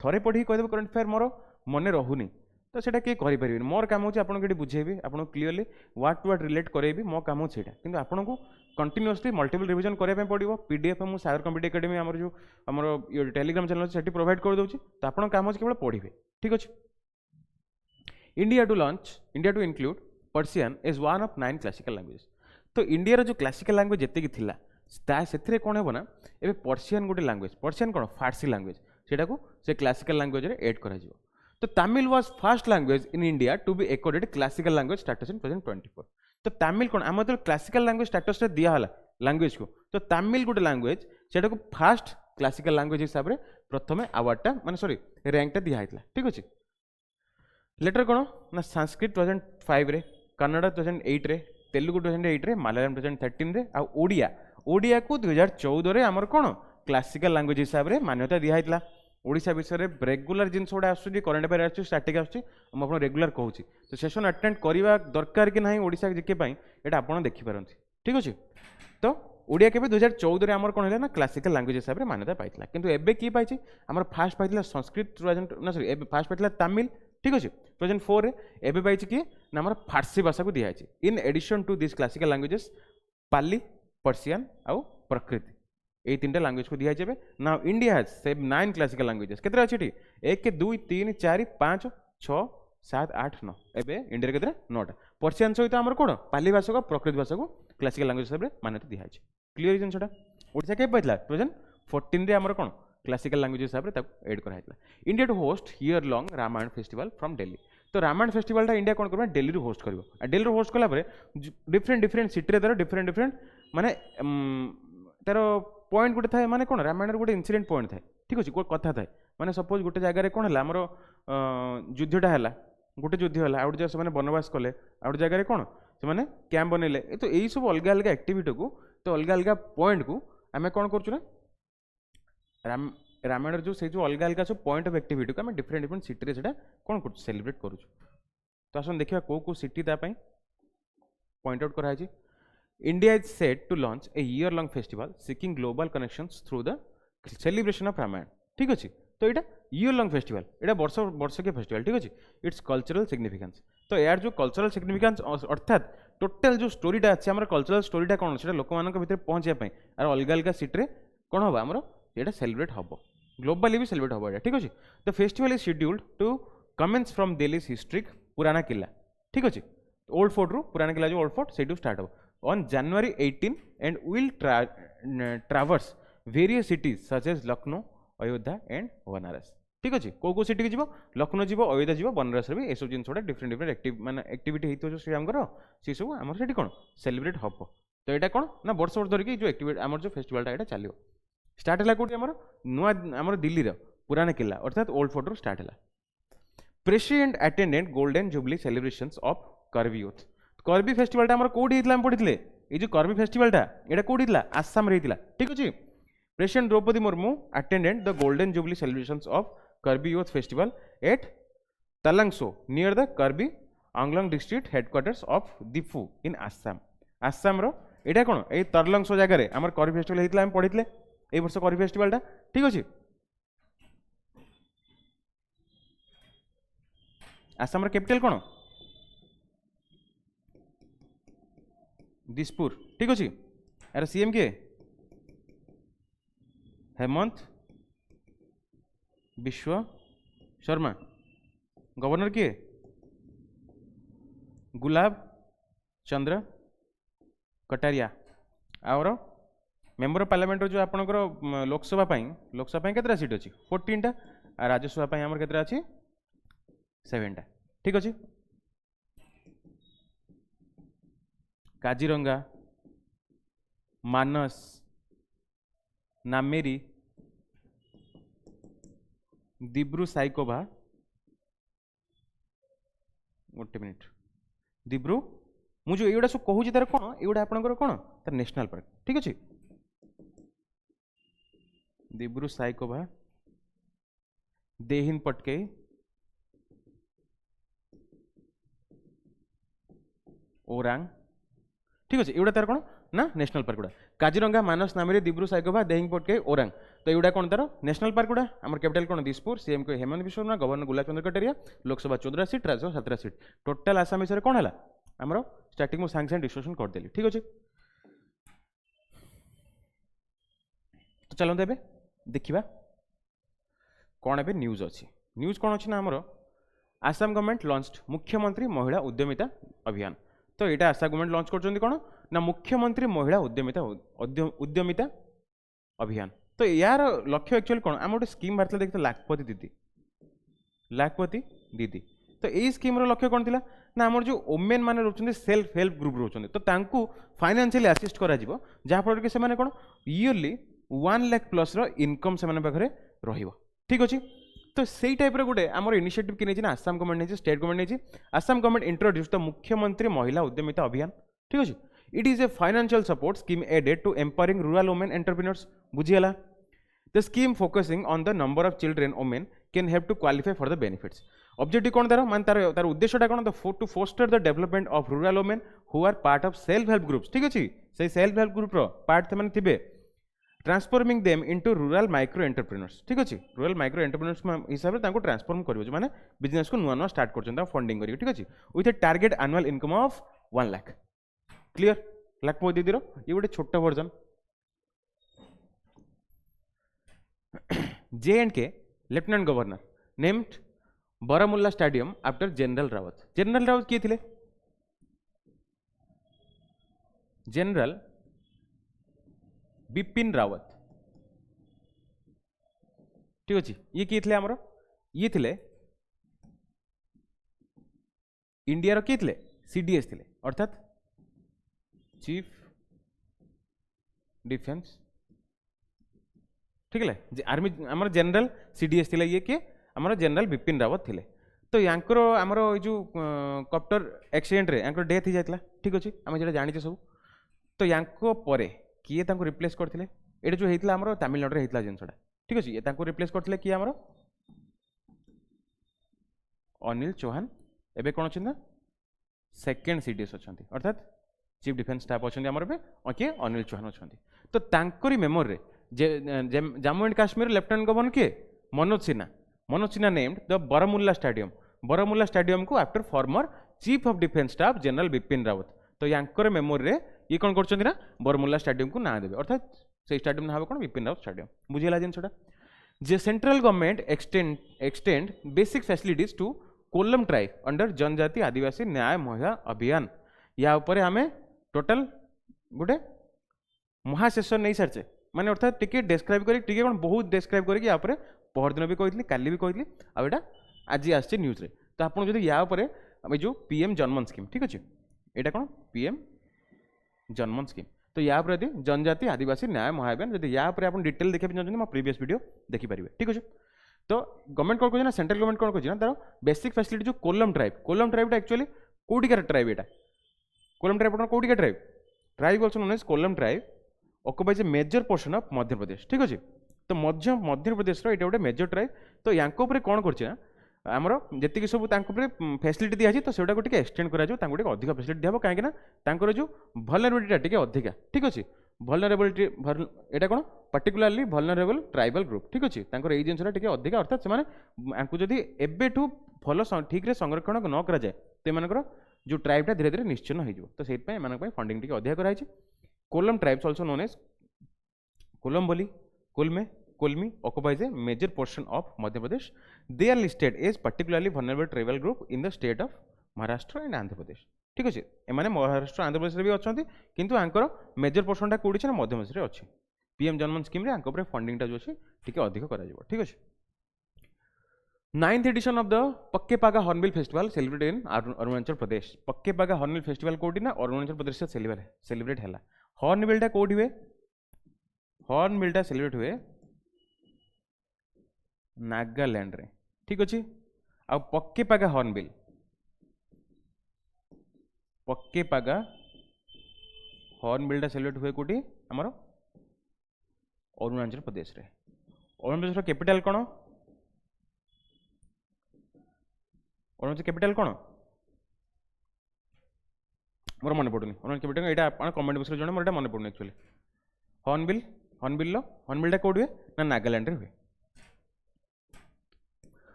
थरे पढ़ी कह देबो करंट अफेयर मोर मने रहूनी तो सेटा के करि परिबे मोर काम होची आपन केडी बुझेबी आपन clearly word to word relate करेबी मो काम होची सेटा किंतु आपन को कंटिन्यूअसली मल्टीपल रिवीजन करे पे पड़िबो पीडीएफ मु सागर कॉम्पिटिटिव एकेडमी हमर जो हमर टेलीग्राम चैनल सेठी प्रोवाइड कर दोची तो आपन काम होची केवल पढ़िबे ठीक अछि India to include Persian is one of 9 classical languages तो इंडिया रो जो क्लासिकल लैंग्वेज जते की थिला ता सेथरे कोन हेबो ना एबे पर्शियन गोटे लैंग्वेज पर्शियन कोन फारसी लैंग्वेज सेटा को से क्लासिकल लैंग्वेज रे ऐड करा जिवो तो Tamil was first language in India to be accorded classical language status in 2024 तो तमिल कोन हम तो क्लासिकल लैंग्वेज स्टेटस रे दिया हला लैंग्वेज को तो तमिल गोटे लैंग्वेज सेटा को फर्स्ट क्लासिकल लैंग्वेज हिसाब रे प्रथमे अवार्ड टा माने सॉरी रैंक टा दिया हितला ठीक अछि लेटर कौन ना संस्कृत 2005 रे, कन्नड़ 2008 रे, तेलुगु 2008 रे, मलयालम 2013 रे, आ ओडिया ओडिया को 2014 रे आमर कौन क्लासिकल लैंग्वेज हिसाब से मान्यता दिखाई। ओडिशा विषय में रेगुलर जिन गुड़ा आसूँ करेन्ट अफेयर आसूँ स्टार्टिंग आसूँ रेगुलर कहूँ तो सेशन अटेंड करवा दरकार कि ना ओडिशा जीके यहाँ आप देखिपार ठीक अच्छे। तो ओडिया के 2014 आमर कौन है ना क्लासिकल लैंग्वेज हिसाब से मान्यता पाई किंतु एबे की पाई आमर फास्ट पाई संस्कृत ना सॉरी एबे फास्ट पाई तमिल ठीक अच्छे 2004 रे एबे पाई किए ना आमर फारसी भाषा को दिखाई in addition to this classical languages Pali Persian आउ प्रकृति ये तीन लैंग्वेज को दिखाई ना India has save 9 classical languages केते अच्छी 1 2 3 4 5 6 7 8 9 एबे इंडिया के 9टा पर्सियान सहित आमर कौन पाली भाषा को प्रकृति भाषा को क्लासिकल लैंग्वेज हिसाब से मान्यता दिखाई क्लियर जिनसा ओडिशा के पाइला 2014 रे आमर कौन क्लासिकल लैंग्वेज हिसाब से एड कराइला। India to host year long Ramayan festival from Delhi तो रामायण फेस्टिवल इंडिया कौन कर दिल्ली रू होस्ट कर दिल्ली होस्ट कला डिफरेंट डिफरेंट सिटी तार डिफरेंट डिफरेंट माने तार पॉइंट गोटे थाए माने कौन रामायण गोटे इंसिडेंट पॉइंट थाए ठीक अच्छे गोटे कथा थाए माने सपोज गोटे जगह कौन है आमर युद्धटा है गोटे युद्ध है आउट जगह से बनवास कले आउट जगह कौन से कैंप बनइले तो यही सब अलग अलग एक्टिविटी को तो अलग अलग पॉइंट को आम कौन करूँ रामायण जो से जो अलग अलग सब पॉइंट ऑफ एक्टिविटी को आम डिफरेंट डिफरेंट सिटी से कौन कर सेलिब्रेट करूँ तो आसन देखा कौ सिटी पॉइंट आउट कराई। India is set to launch a year long festival seeking global connections through the celebration of Ramayana ठीक अच्छे। तो यहाँ ईयर लॉन्ग फेस्टिवल यहाँ वर्ष के फेस्टिवल ठीक अच्छे इट्स कल्चरल सिग्निफिकेंस तो यार जो कल्चरल सिग्निफिकेंस अर्थात टोटल जो स्टोरीटा अच्छे आम कल्चरल स्टोरीटा कौन से लोक मान भर पहुँचापी और अलग अलग सिटी कौन हम आमर ये सेलिब्रेट हम ग्लोबली भी सेलिब्रेट हम ठीक अच्छे। The festival is scheduled to commence from Delhi historic Purana Qila ठीक अच्छे ओल्ड फोर्ट रू पुराना किला जो ओल्ड फोर्ट से स्टार्ट हो on January 18 and will traverse various cities such as Lucknow, Ayodhya and Banaras ठीक अच्छे कौ सिटी की जीव लखनऊ जीव अयोध्या जीव बनारस भी यह सब जिन डिफरेंट डिफरेंट माने एक्टिविटी होती जो श्रीराम सी सब आम से कौन सेलिब्रेट हम तो यहाँ कौन ना वर्ष वर्ष धरिकी जो एक्टिविटी आम जो फेस्टिवलटा यहाँ चलो स्टार्ट है कौटी आम नुआ आम दिल्ली पुराना किला अर्थात ओल्ड फोर्ट रू स्टार्ट है। President attended golden jubilee celebrations of Karbi youth Karbi फेस्टिवलटा आम कौटी पढ़ी ये जो कर्बी फेस्टिवलटा यहाँ कौटी आसाम रही ठीक अच्छे। President Draupadi Murmu attended the golden jubilee celebrations of Karbi youth festival at Taralangso near the Karbi Anglong district headquarters of Diphu in Assam Assam रो यहाँ कौन ये तरलंगसो जगह आम कर्बी फेस्टिवल होता है पढ़ी ये वर्ष कर्बी फेस्टिवलटा ठीक अच्छे। आसाम कैपिटल कौन दिसपुर ठीक अच्छे। यार सीएम किए हेमंत विश्व शर्मा गवर्नर किए गुलाब चंद्र कटारिया और मेंबर ऑफ पार्लियामेंट जो आपणकर लोकसभा केतरा सीट अच्छी 14टा राज्यसभा आमर केतरा अच्छी 7टा ठीक अच्छे। काजीरंगा मानस नामेरी दिब्रु साइकोभा गोटे मिनिट दिब्रु मुझे ये सब कहूँ तार कौन ये आपंकर कौन तार नेशनल पार्क ठीक अच्छे। दिब्रु साइकोभा देहिन पटके ओरांग ठीक अच्छे ये तार कौन ना नेशनल पार्क गुड़ा काजीरंगा मानस नामेरी दिब्रु साइकोभा देहिंग पटके ओरांग तो ये कौन तार नेशनल पार्क गुड़ा आम कैपिटल कौन दिसपुर सीएम को Himanta Biswa Sarma governor Gulab Chand Kataria Lok 14 seat Rajya 17 seat total Assam विषय कौन है आमर स्टार्टिंग में सांगे सांगे डिस्कसन करदेली ठीक अच्छे। तो चलते ए देखा कौन ए न्यूज अच्छी न्यूज कौन अच्छी ना आमर आसाम गवर्नमेंट लॉन्च्ड मुख्यमंत्री महिला उद्यमिता अभियान तो यहाँ आसाम गवर्नमेंट लॉन्च कर कौन ना मुख्यमंत्री महिला उद्यमिता अभियान तो यार लक्ष्य एक्चुअली कौन आम गोटे स्कीम बाहर देखते लाखपति दीदी तो यही स्कीम लक्ष्य कौन थी ना आम जो वोमेन मैंने रोचे सेल्फ हेल्प ग्रुप रोचे तो फाइनान्शियली असिस्ट करा जहाँफल कि कौन इयरली 1 लाख प्लस इनकम से पाखे ठीक अच्छे। तो से टाइप गोटे आम इनिशिएटिव कि नहीं आसाम गवर्नमेंट नहीं स्टेट गवर्नमेंट नहीं आसाम गवर्नमेंट इंट्रोड्यूस द मुख्यमंत्री महिला उद्यमिता अभियान ठीक अच्छे it is a financial support scheme added to empowering rural women entrepreneurs बुझीगला the scheme focusing on the number of children women can help to qualify for the benefits objective कौन तार मान तार उद्देश्यटा कौन to foster the development of rural women who are part of self help groups ठीक अच्छे से self help group part से थे transforming them into rural micro entrepreneurs ठीक अच्छे रूरल माइक्रो एंटरप्रेन्योर्स हिसाब से ट्रांसफॉर्म कर माने बिजनेस को नुआ नुआ स्टार्ट कर फंडिंग करेंगे ठीक अच्छे with A target annual income of 1 lakh clear lakh Modi दीदी ये गोटे छोट version J&K lieutenant governor named Baramulla stadium after general Rawat किए थे जनरल बिपिन रावत ठीक अच्छे ये किए थे आमर ये थे इंडिया किए थे CDS थे अर्थात चीफ डिफेंस ठीक है आर्मी आमर जनरल CDS थे ये किए आमर जनरल बिपिन रावत थे तो यांकर आमर जो कप्टर एक्सीडेंट रे यांकर डेथ हो जाता ठीक अच्छे आम जो जाने सब तो यांको परे किए रिप्लेस करते ये जो होता है तमिलनाडु होता जिनसा ठीक अच्छे ये रिप्लेस करते किए आमर अनिल चौहान एवं कौन अच्छे सेकेंड CDS अच्छा अर्थात चीफ डिफेंस स्टाफ अच्छा आमर किए अनिल चौहान अच्छा तो तांकरी memory Jammu and Kashmir lieutenant governor किए Manoj Sinha named the Baramulla stadium को after former chief of defence staff general Bipin Rawat तो यांकर मेमोरी ये कौन कर बारामुल्ला स्टेडियम को ना देवे अर्थात से स्टेडियम ना कौन बिपिन रावत स्टेडियम बुझेगा जिनसा जे central government extend basic facilities to Kolam tribe under जनजाति आदिवासी न्याय महिला अभियान या आम टोटाल गोटे महासेशन नहीं सारे माने अर्थात टिके डेस्क्राइब करी कौन बहुत डेस्क्राइब करके या परदिन भी कही काली भी कही आटा आज आसचे न्यूज रे तो आप या जो PM जनमन स्कीम ठीक अच्छे यहाँ कौन PM जनमन स्कीम तो या यदि जनजाति आदिवासी न्याय महाभियान जब या आप डिटेल देखा चाहते मो प्रीवियस वीडियो देखिपारे ठीक अच्छे तो गवर्नमेंट कौन कहना सेंट्रल गवर्नमेंट कौन कहना तार बेसिक फैसिलिटी जो कोल्लम ट्राइब एक्चुअली कौटिकार ट्राइब यहाँ कोल्लम ट्राइब कौटिका tribe also known as Kolam tribe occupies a major portion of Madhya Pradesh ठीक अच्छे तो मध्य प्रदेश ये गोटे मेजर ट्राइब तो या कौन कर आमर जी सब फैसिलिटी दिखाई तो सेटा को एक्सटेंड करा अधिक फैसिलिटी दिया कहीं जो भलनरेबिलिटी अधिका ठीक अच्छे भलनरेबिलिटी यहाँ कौन पर्टिकुलाली भलनरेबल ट्राइबल ग्रुप ठीक अच्छे ये जिनसा अधिका अर्थात से जदि एबेठू भल ठीक संरक्षण न करा जाए तो ये जो ट्राइबटा धीरे धीरे निश्चिन्न हो तो से फंडिंग टी अधिक कराई Kolam tribes also known as कोलम्बोली Kolami occupies a major portion of Madhya Pradesh. They are listed as particularly vulnerable tribal group in the state of Maharashtra and Andhra Pradesh. ठीक अच्छे एमाने महाराष्ट्र आंध्र प्रदेश भी अच्छा किंतु आंकर मेजर पोर्शनटा कौटी ना मध्य प्रदेश अच्छे PM जनमन स्कीम रे आंक फंडिंगटा जो अच्छे टी अधिक करा ठीक अच्छे 9th edition of the Pakke Paga hornbill festival celebrate in Arunachal Pradesh Pakke Paga hornbill festival कौटी ना अरुणाचल प्रदेश से सेलिब्रेट है हॉर्नबिलटा कौटी हुए हॉर्नबिलटा सेलिब्रेट हुए नागालैंड रे ठीक अच्छे आ पक्केपागा हॉर्नबिल पक्केपागा हॉर्नबिलटा सेलिब्रेट हुए कौटी आमर अरुणाचल प्रदेश रे अरुणाचल प्रदेश कैपिटल कौन अरुणाचल कैपिटल कौन मोर मन पड़ुनी अरुणाचल कैपिटल यहाँ आप कमेंट बॉक्स जन मोर मन पड़ुनी एक्चुअली हॉर्नबिल कौट हुए ना नागालैंड रे हुए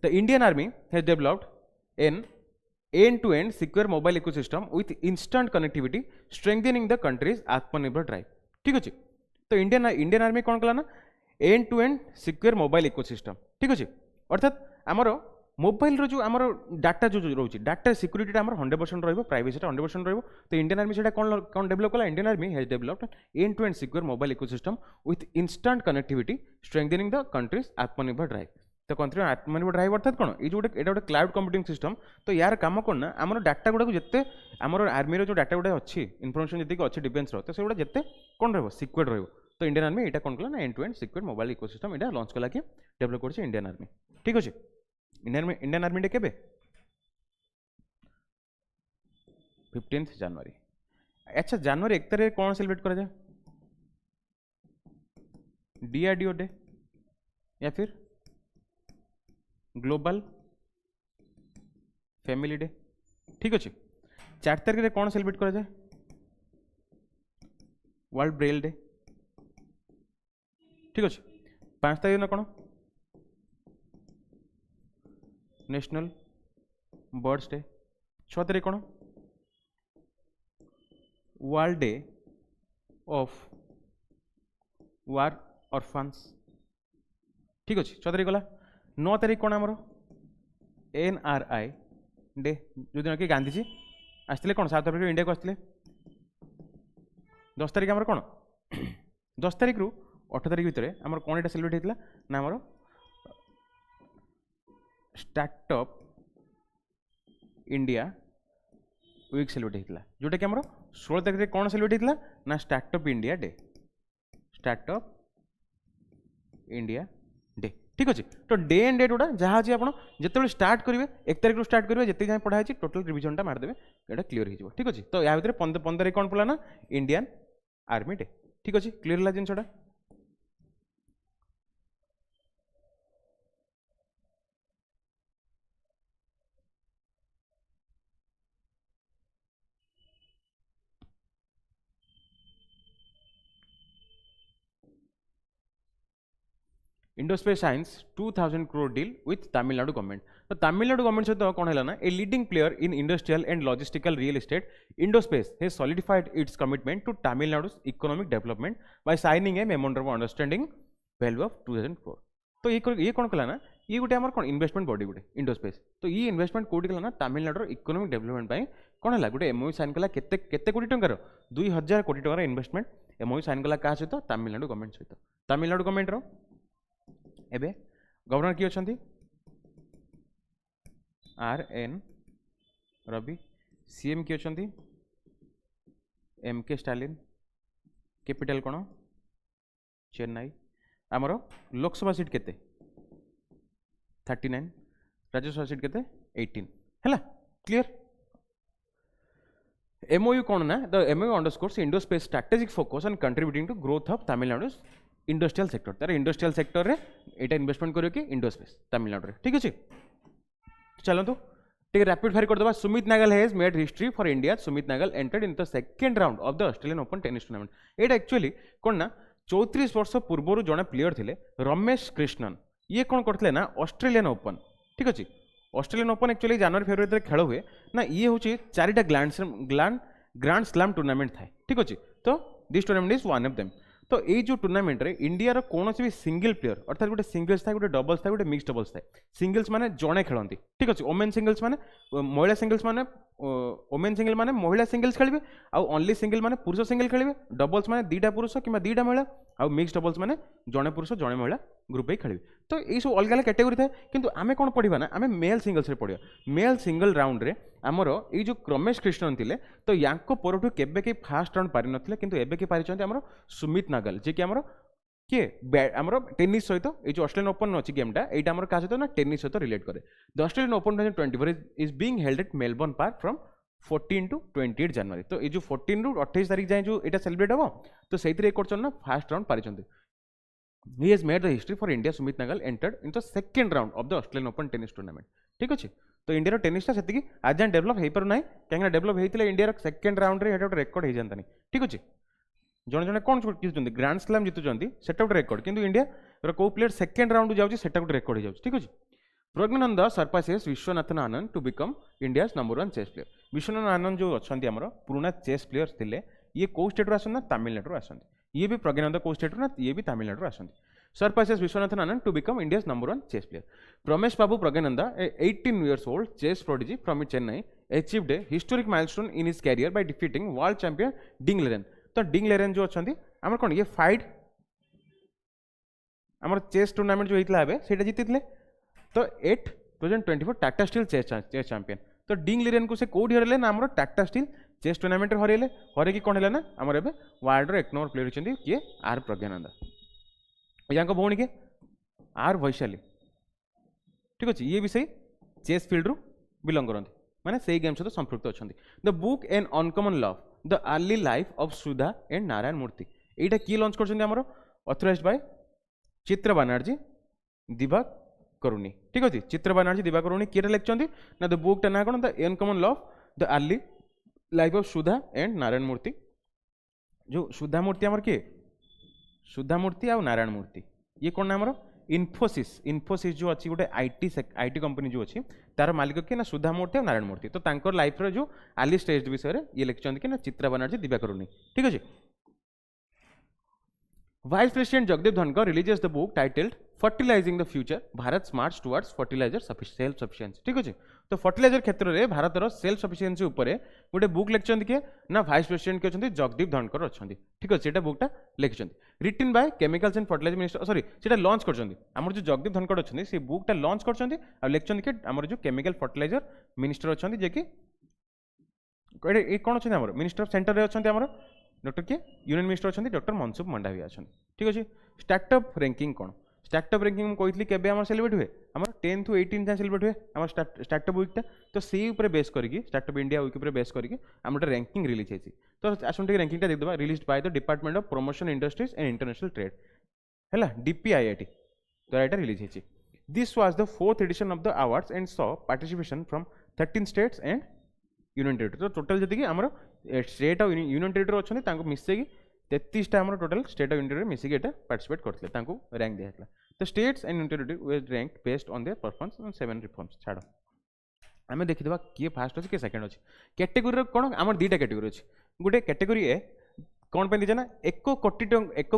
The Indian Army has developed an end-to-end secure mobile ecosystem with instant connectivity, strengthening the country's Atmanirbhar drive. ठीक अच्छे तो इंडियन आर्मी कौन कला ना end-to-end secure mobile ecosystem ठीक अच्छे अर्थात आमर मोबाइल रो जो आमर डाटा जो रोचे डाटा सिक्यूरिटी आमर 100% रहिबो प्राइवेसीटा 100% रहिबो तो इंडियन आर्मी सेटा कौन डेवलप कला Indian army has developed end-to-end secure mobile ecosystem with instant connectivity, strengthening the country's Atmanirbhar drive. तो कंट्री आत्मनिर्भर ड्राइव अर्थात कौन ये जो गोटे क्लाउड कंप्यूटिंग सिस्टम तो यार काम कौन ना आम डाटा गुड़ा जिते आम आर्मी जो डाटा गुड़ा अच्छी इनफर्मेशन जी अच्छी डिफेन्स तो से जिते कौन रहा सिक्योर रहा तो इंडियन आर्मी यहाँ कौन कला ना end to end secure mobile ecosystem यहाँ लॉन्च कला कि डेवलप कर इंडियन आर्मी ठीक अच्छे इंडियन आर्मी डे केबे 15 जनवरी अच्छा जनवरी 1 तारिख कौन सेलिब्रेट करा जाए डीआरडीओ डे या फिर ग्लोबल फैमिली डे ठीक अच्छे 4 तारिख रे कौन सेलिब्रेट करा जाए वर्ल्ड ब्रेल डे ठीक अच्छे 5 तारिख दिन कौन नेशनल बर्ड्स डे 6 तारिख कौन world day of war orphans ठीक अच्छे 6 तारिख गला 9 तारिख कौन आमर NRI डे जो दिन कि गांधीजी आसते कौन साउथ आफ्रिका इंडिया को आसते 10 तारिख आमर कौन 10 तारिख रु 8 तारिख भितर आमर कौन एटा सेलिब्रेट होता ना आमर स्टार्टअप इंडिया वीक सेलिब्रेट होता जोटा कि आमर 16 तारिख रे कौन सेलिब्रेट होता ना startup India day startup India day ठीक अच्छे तो डे एंड डेट गुड़ा जहाँ अच्छे आप जिते स्टार्ट करेंगे 1 तारिख स्टार्ट करेंगे जितने जहाँ पढ़ाई टोटल रिविजन मारदेवे ये क्लीयर हो ठीक अच्छे तो या भर 15 कौन पड़ा ना इंडियन आर्मी डे ठीक अच्छे क्लीयर है जिनसा Indospace signs 2000 crore deal with Tamil Nadu government तो तमिलनाडु गवर्नमेंट सहित कौन है ना a leading player in industrial and logistical real estate Indospace has solidified its commitment to Tamil Nadu economic development by signing a memorandum of understanding value of 2000 crore तो ये कौन कला ना ये गोटे आम कौन इन्वेस्टमेंट बॉडी गोटे इंडोस्पेस तो ये इन्वेस्टमेंट कौटी कला ना तमिलनाडु इकोनॉमिक डेवलपमेंट कौन है गोटे एमओयू साइन कला केते कोटी टंकार 2000 कोटी टंकार इन्वेस्टमेंट एमओयू साइन कला क्या सहित तमिलनाडु गवर्नमेंट सहित तमिलनाडु गवर्नमेंट रो एबे गवर्नर किए अच्छा RN रवि सीएम किए अच्छा MK स्टालिन कैपिटल कौन चेन्नई आमर लोकसभा सीट केते 39 राज्यसभा सीट केते 18 है क्लियर MOU कौन ना the MOU underscores Indospace strategic focus on contributing to growth of Tamil Nadu industrial sector तार इंडस्ट्रियल सेक्टर रे एटा इन्वेस्टमेंट करियो कि इंडोस्पेस तमिलनाडु रे ठीक अछि चलंतु ठीक रैपिड फायर कर दबा Sumit Nagal has made history for India Sumit Nagal entered in the second round of the Australian Open tennis tournament एटा एक्चुअली कोन ना 34 वर्ष पूर्व जड़े प्लेयर थिले रमेश कृष्णन ये कौन करते ना ऑस्ट्रेलियन ओपन ठीक अच्छे ऑस्ट्रेलियन ओपन एक्चुअली जनवरी फेब्रुआरी खेल हुए ना ये हूँ 4टा ग्रांड स्लैम टूर्नामेंट थाए ठीक अच्छे तो this tournament is one of them तो ये जो टूर्नामेंट रे इंडिया रो कौन भी सिंगल प्लेयर अर्थात गोटे सिंगल्स था गोटे डबल्स था गोटे मिक्स डबल्स था सिंगल्स माने जड़े खेलती ठीक अच्छे ओमेन सिंगल्स माने महिला सिंगल्स माने ओमेन सिंगल माने महिला सिंगल्स खेलिबे आ ओनली सिंगल माने पुरुष सिंगल खेलिबे डबल्स माने दीटा पुरुष कि दीटा महिला आ मिक्स डबल्स माने जड़े पुरुष जड़े महिला ग्रुप ही खेलिबे तो ये सब अलग अलग कैटेगरी थाए किंतु आमे कौन पढ़ा ना आमे मेल सिंगल्स रे पढ़िया मेल सिंगल राउंड रे आमर ये जो रमेश कृष्णन थिले तो यांको परठु केबे के फास्ट राउंड पारि नथिले किंतु एबे के पारिचंती आमर सुमित नागल जे कि आमर किए आमर टेनिस सहित ये जो ऑस्ट्रेलियन ओपन अच्छी गेमटा यहाँ आमर क्या सहित ना टेनिस सहित रिलेट करे the Australian open 2024 is being held at Melbourne park from 14 to 28 जनवरी तो ये जो 14 रु 28 तारीख जाए जो यहाँ सेलिब्रेट हम तो से ना फास्ट राउंड पारिचंती he has made the history for India Sumit Nagal entered in the second round of the Australian Open tennis tournament ठीक अच्छे तो इंडिया टेनिस से आज जाए डेभलप हो पार ना कहीं डेभलप होता है इंडिया सेकेंड राउंड रे गोटे रेकर्ड हो जाता ठीक अच्छे जड़े जड़े कौन जितुंट ग्रांड स्लैम जितुंट से गोटे रेकर्ड किंतु इंडिया कौ प्लेयर सेकेंड राउंड जाऊँगी से गोटे रेकर्ड हो जाए ठीक अच्छे Praggnanandhaa surpasses Viswanathan Anand to become India number 1 chess player Viswanathan Anand जो अच्छा पुराना चेस प्लेयर थे ये कौ स्टेट आसना तमिलनाडु आसती ये भी प्रज्ञानंद कौ स्टेट ना ये भी तमिलनाडु आसती surpasses Viswanathan Anand to become India number 1 chess player Ramesh Babu Praggnanandhaa 18 years old chess prodigy from Chennai achieved a historic milestone in his career by defeating world champion Ding Liren तो डिंग लेरेन जो अच्छा आम कौन ये फाइट आम चेस टूर्नामेंट जो होता है जीति तो 2024 टाटा स्टील चेस चैंपियन तो डिंग लेरेन को से कौटी हरले ना आम टाटा स्टील चेस टूर्नामेंट हरैले हरैकी कौन है ना आमर ए वर्ल्ड एक नंबर प्लेयर होती किए आर प्रज्ञानंद या भौणी के आर वैशाली ठीक अच्छे ये भी सही चेस फील्ड रु बिलंग करते माने सही गेम सहित संपृक्त अच्छा the book an uncommon love the early life of Sudha and Narayana Murthy एटा किए लॉन्च कर ऑथराइज्ड बाय चित्र बनर्जी दिवाकरुणी ठीक अच्छे चित्र बनर्जी दिवाकरुणी किए लिखिं ना द बुकटा ना कौन the uncommon love the early life of Sudha and Narayana Murthy जो सुधा मूर्ति आमर किए सुधा मूर्ति आ नारायण मूर्ति ये कौन ना इनफोसिस जो अच्छी गोटे आईटी कंपनी जो अच्छी तार मालिक किए ना सुधा मूर्ति और नारायण मूर्ति तो तांकर लाइफ रो जो आली स्टेज विषय ये लिखिं कि ना चित्रा बनर्जी दिवाकरुणी ठीक अच्छे vice president Jagdeep Dhankhar releases the book titled fertilising the future Bharat smart towards fertiliser self sufficiency ठीक अच्छे तो फर्टिलाइजर क्षेत्र में भारतर सेल्फ सफिशिएंसी उपरे गोटे बुक लिखिं किए ना वाइस प्रेसिडेंट किए अच्छे जगदीप धनखड़ अच्छा ठीक अच्छे ये बुकटा लिखिं written by chemicals and fertiliser minister sorry से लॉन्च कर जो जगदीप धनखड़ अच्छे से बुकटा लॉन्च कर लिखिं कि आम जो केमिकल फर्टिलाइजर मिनिस्टर अच्छा जे कि कौन अच्छे मिनिस्टर ऑफ सेंटर अच्छा आम डॉक्टर किए यूनियन मिनिस्टर अच्छा डॉक्टर मनसुख मंडावी अच्छा ठीक अच्छे स्टार्टअप रैंकिंग कौन स्टार्टअप रैंकिंग कहती केबे आम सेलिब्रेट हुए आम 10 to 18 जाए सेलिब्रेट हुए आम स्टार्टअप वीकटा तो से ऊपर बेस करके स्टार्टअप इंडिया वीक ऊपर बेस करके आम गोटे रैंकिंग रिलीज होती तो आसन टे रैंकिंगटा देखा release by the Department of Promotion Industries and International Trade है DPIIT तो यहाँ रिलीज होती this was the 4th edition of the awards and saw participation from 13 states and union territory तो टोटल जी आम स्टेट और यूनियन टेरिटरी अच्छा मिसेगी 33टा आम टोटल स्टेट और यूनियन टेरिटरी मिसिक पार्टिसिपेट करते रैंक दिया the states and union territory were ranked based on their performance on 7 reforms छाड़ आम देखा किए फास्ट अच्छे किए सेकेंड अच्छे कैटेगोरी कौन आम 2टा कैटेगोरी अच्छे गोटे कैटेगोरी ए कौन पे दीजिए ना 1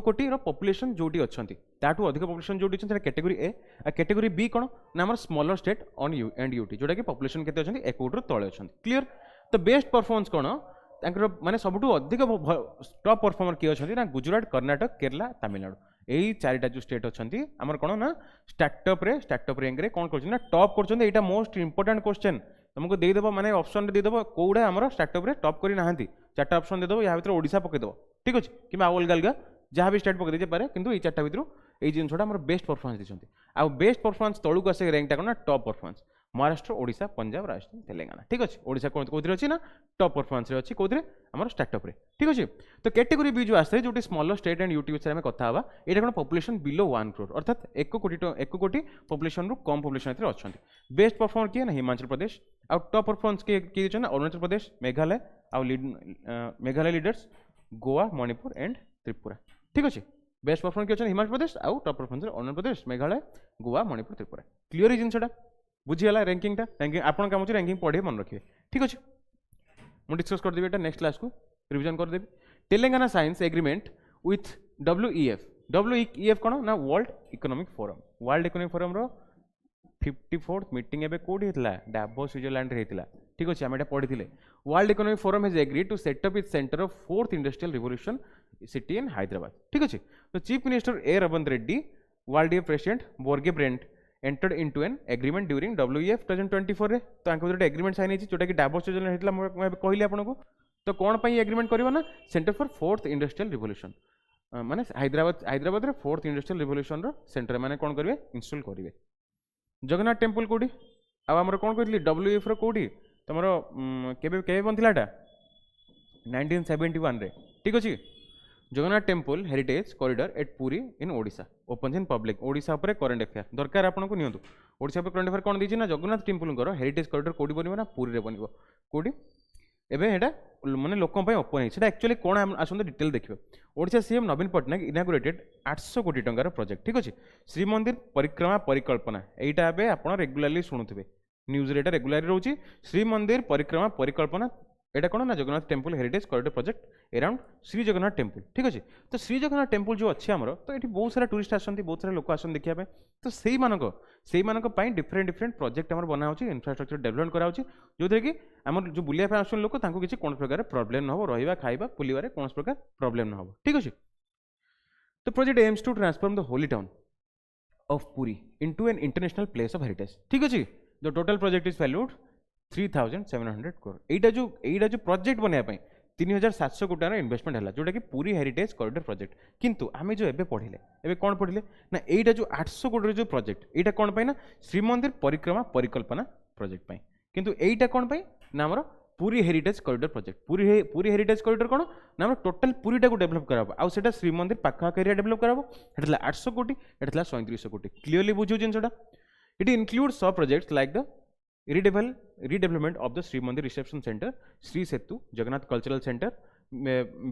कोटी पॉपुलेशन जोटी अच्छा ताठू अधिक पॉपुलेशन जोटी अच्छा कैटेगोरी ए आ कैटेगोरी बी कौन ना आम smaller state on and UT जोटा कि पॉपुलेशन केते अच्छा 1 कोटी तले अच्छा क्लियर तो बेस्ट परफॉर्मेंस कौन माने सबुठू अधिक टॉप परफॉर्मर किए अच्छा ना गुजरात कर्नाटक केरला तमिलनाडु यही 4टा जो स्टेट अच्छा आमर कौन ना स्टार्टअप रैंक रे कौन कर टॉप कर मोस्ट इंपोर्टेंट क्वेश्चन तुमको देदेव माने ऑप्शन देदेव कौड़ा आमर स्टार्टअप रे टॉप करी ना 4टा ऑप्शन देदेव या भीतर ओडिशा पकईदेव ठीक अच्छे कि अलग अलग जहाँ भी स्टेट पकई पारे किंतु ये 4टा भीतर ये जिनसा आम बेस्ट परफॉर्मेंस देखते आउ बेस्ट परफॉर्मेंस तलू आसे रैंकटा कौन ना टॉप परफॉर्मेंस महाराष्ट्र ओडिशा पंजाब राजस्थान तेलंगाना ठीक अच्छे ओडिशा कौन अच्छी ना टॉप परफॉर्मेंस अच्छी कौन आम स्टार्टअप ठीक अच्छे तो कैटेगोरी बी जो आसे जो स्मॉलर स्टेट एंड यूटी विषय में कथा यहाँ कौन पॉपुलेशन बिलो 1 करोड़ अर्थात 1 कोटी पॉपुलेशन कम पॉपुलेशन अच्छा बेस्ट परफॉर्मर किए ना हिमाचल प्रदेश आउ टॉप परफॉर्मेंस किए अरुणाचल प्रदेश मेघालय आउ मेघालय लीडर्स गोवा मणिपुर एंड त्रिपुरा ठीक अच्छे बेस्ट परफॉर्मर किए हिमाचल प्रदेश आउ top performance Arunachal Pradesh Meghalaya Goa Manipur Tripura clear जिनसा बुझीगला रैंकिंगटा ranking आपन काम रैंकिंग पढ़े मन रखिए ठीक अच्छे मुझे डिस्कस करदेवी एटा नेक्स्ट क्लास को रिविजन करदेवी Telangana signs agreement with WEF कौन ना वर्ल्ड इकोनॉमिक फोरम रो 54th मीटिंग एबे कोडी हेतला डावोस स्विट्जरलैंड रे हेतला ठीक अच्छे आम एटा पढ़ी world economic forum has agreed to set up its centre of 4th industrial revolution city in Hyderabad ठीक अच्छे तो chief minister A Revanth Reddy world president Borge Brende entered into an agreement during WEF 2024 रे तो आंको गोटे एग्रीमेंट साइन होती जोटा कि Davos Switzerland हेतला मैं कहली आपको तो कौन पाई एग्रीमेंट करबो ना centre for 4th industrial revolution माने हैदराबाद रे 4th इंडस्ट्रियल रिवोल्यूशन रो सेंटर माने कौन करिवे इंस्टॉल करिवे जगन्नाथ टेम्पल कोडी आ हमर कौन कहली WEF रो कोडी तमरो केबे बनथिलाटा 1971 रे ठीक अछि Jagannath temple heritage corridor at Puri in Odisha open in public Odisha पर करंट अफेयर दरकार आपको नियंतु ओडिशा पर करंट अफेयर कौन देना जगन्नाथ टेम्पल हेरिटेज कॉरिडोर कौटी बनना ना पुरी रे बनब कौटी एबे हेटा माने लोकों पे ओपन है एक्चुअली कौन आसते डिटेल देखिए ओडिशा सीएम नवीन पट्टनायक इनागुरेटेड 800 कोटी टंकार प्रोजेक्ट ठीक अच्छे श्रीमंदिर परिक्रमा परिकल्पना यहीटा ए आप रेगुलाली शुणुवे न्यूज रे रेगुलारी रोचे श्रीमंदिर परिक्रमा परिकल्पना एटा कौन ना Jagannath temple heritage corridor project around Shri Jagannath temple ठीक अच्छे तो श्री जगन्नाथ टेम्पल जो अच्छे आमर तो ये बहुत सारा टूरिस्ट आसती बहुत सारा लोक आसते देखा तो से डिफरेंट प्रोजेक्ट आम बना इंफ्रास्ट्रक्चर डेवलपमेंट कराऊँ जो कि आम जो बुलाया आस लोक किसी कौन प्रकार प्रॉब्लम न हो रहा खाଇବା बुलवार कौन प्रकार प्रॉब्लम न हो ठीक अच्छे तो project aims to transform the holy town of Puri into an international place of heritage ठीक अच्छे the total project is valued 3,700 crore एटा जो प्रोजेक्ट बनवाई 3700 कोटी इन्वेस्टमेंट है जोटा कि पुरी हेरिटेज कॉरिडोर प्रोजेक्ट किंतु आमे जो एबे पढ़िले एबे कौन पढ़िले ना एटा जो 800 कोटी जो प्रोजेक्ट एटा कौन पाई ना श्रीमंदिर परिक्रमा परिकल्पना प्रोजेक्ट पाई किंतु एटा कौन पाई ना हमर Puri heritage corridor project Puri heritage corridor कौन ना हम टोटल पुरीटा को डेवलप कराबो आ सेटा श्रीमंदिर पाखा एरिया डेवलप कराबो एटा 800 कोटी एटा 3700 कोटी क्लियरली बुझियो जिनसटा इट इंक्लूड्स सब projects like the redevelopment of the Sri Mandir Reception Center, Sri Setu, Jagannath Cultural Center,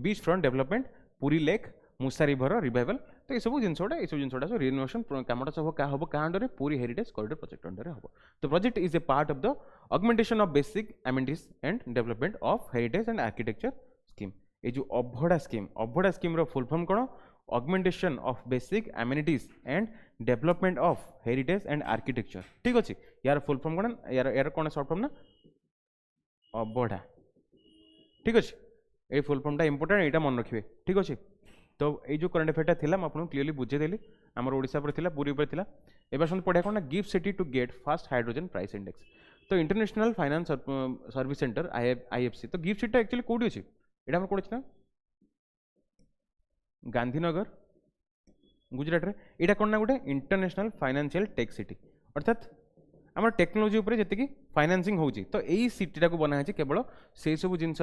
beach front development, Puri Lake, Musa River revival. तो ये सब जिनसोटा सब रिनोवेशन कामटा सब क्या हम क्या अंडर पूरी हेरिटेज कॉरिडोर प्रोजेक्ट अंडर हम तो project is a part of the augmentation of basic amenities and development of heritage and architecture scheme ये जो अभड़ा स्कीम रो फुल फॉर्म कौन augmentation of basic amenities and development of heritage and architecture ठीक अच्छे यार full form कौन यार कौन shirt form ना अभड़ा ठीक अच्छे ये फुल फॉर्मटा इंपोर्टेंट यहाँ मन रखिए ठीक अच्छे तो ये जो करंट अफेयर्स था आपको क्लीयरली बुझेदेली आम ओडिशा पर थिला पूरी पर थिला एबार सब पढ़िया कौन GIFT city to get fast hydrogen price index तो international finance service centre IFC तो गिफ्ट सिटी एक्चुअली कौटी अच्छी यहाँ आम कौन अच्छे ना गांधीनगर गुजरात रे यहाँ कौन ना गोटे इंटरनेशनल फाइनेंशियल टेक सिटी अर्थात आम टेक्नोलोजी उपर जी फाइनान्सिंग होची तो यही सिटीटा को बनाई केवल से सब जिनस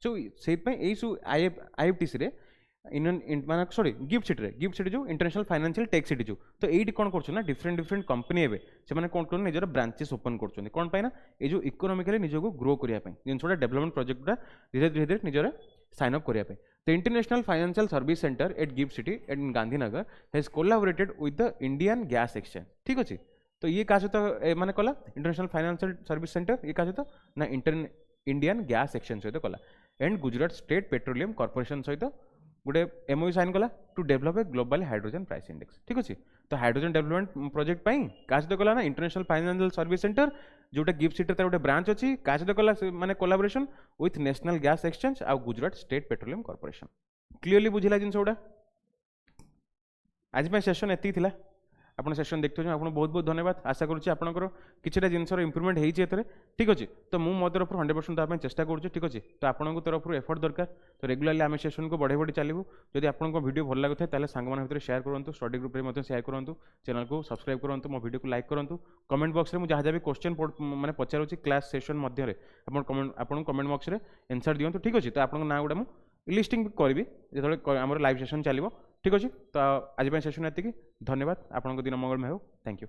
जो से सब आईएफटीसी रे मान सॉरी गिफ्ट सिटी जो इंटरनेशनल फाइनेंशियल टेक सिटी जो तो ये कौन कर डिफरेंट कंपनी एवं से कौन कर निजर ब्रांचेस ओपन कर कौन पाई ना ये जो इकोनॉमिकली निजको ग्रो करने जिनसा डेवलपमेंट प्रोजेक्ट गुड़ा धीरे धीरे निजर साइन अप करने तो international financial service centre at GIFT City at Gandhinagar has collaborated with the Indian Gas Exchange ठीक अच्छे तो ये क्या सहित माने कला इंटरनेशनल फाइनेंशियल सर्विस सेंटर ये क्या सहित ना इंडियन गैस एक्सचेंज सहित कला and Gujarat state petroleum Corporation सहित गोटे एमओयू साइन कला to develop a global hydrogen price index ठीक अच्छे तो हाइड्रोजन डेवलपमेंट प्रोजेक्ट क्या सहित कला ना इंटरनेशनल फाइनेंशियल सर्विस सेंटर जोटा गिफ्ट सिटी तार गोटे ब्रांच अच्छी क्या सहित कला माने collaboration with national gas exchange आ Gujarat state petroleum corporation clearly बुझिला जिनस गुड़ा आज सेशन एति थिला आपन सेशन देखते हैं आपको बहुत बहुत धन्यवाद आशा करुँचे आपंकर किसी जिनसर इम्प्रूवमेंट होती ठीक अच्छे तो मुझे मो तरफ 100% देवाई चेष्टा करुँच ठीक अच्छे तो आपंक तरफ एफर्ट दरकार तो रेगुलाली आम सेशन को बढ़े बढ़ी चलू जदि आपको वीडियो भल लगुए तेल सांग भर शेयर करूँ स्टडी ग्रुप में शेयर करूँ चैनल को सब्सक्राइब करूँ मो वीडियो को लाइक करूँ कमेंट बॉक्स में जहाँ भी क्वेश्चन मैंने पचारूँ क्लास सेशन मध्य आपको कमेंट बॉक्स में आंसर दिखाँ ठीक अच्छे तो आपको ना गुड़ा मुझे लिस्टिंग करी जो आम लाइव सेशन चलो ठीक अच्छे तो आज सेशन ये धन्यवाद आपन दिन मंगलमय हो थैंक यू।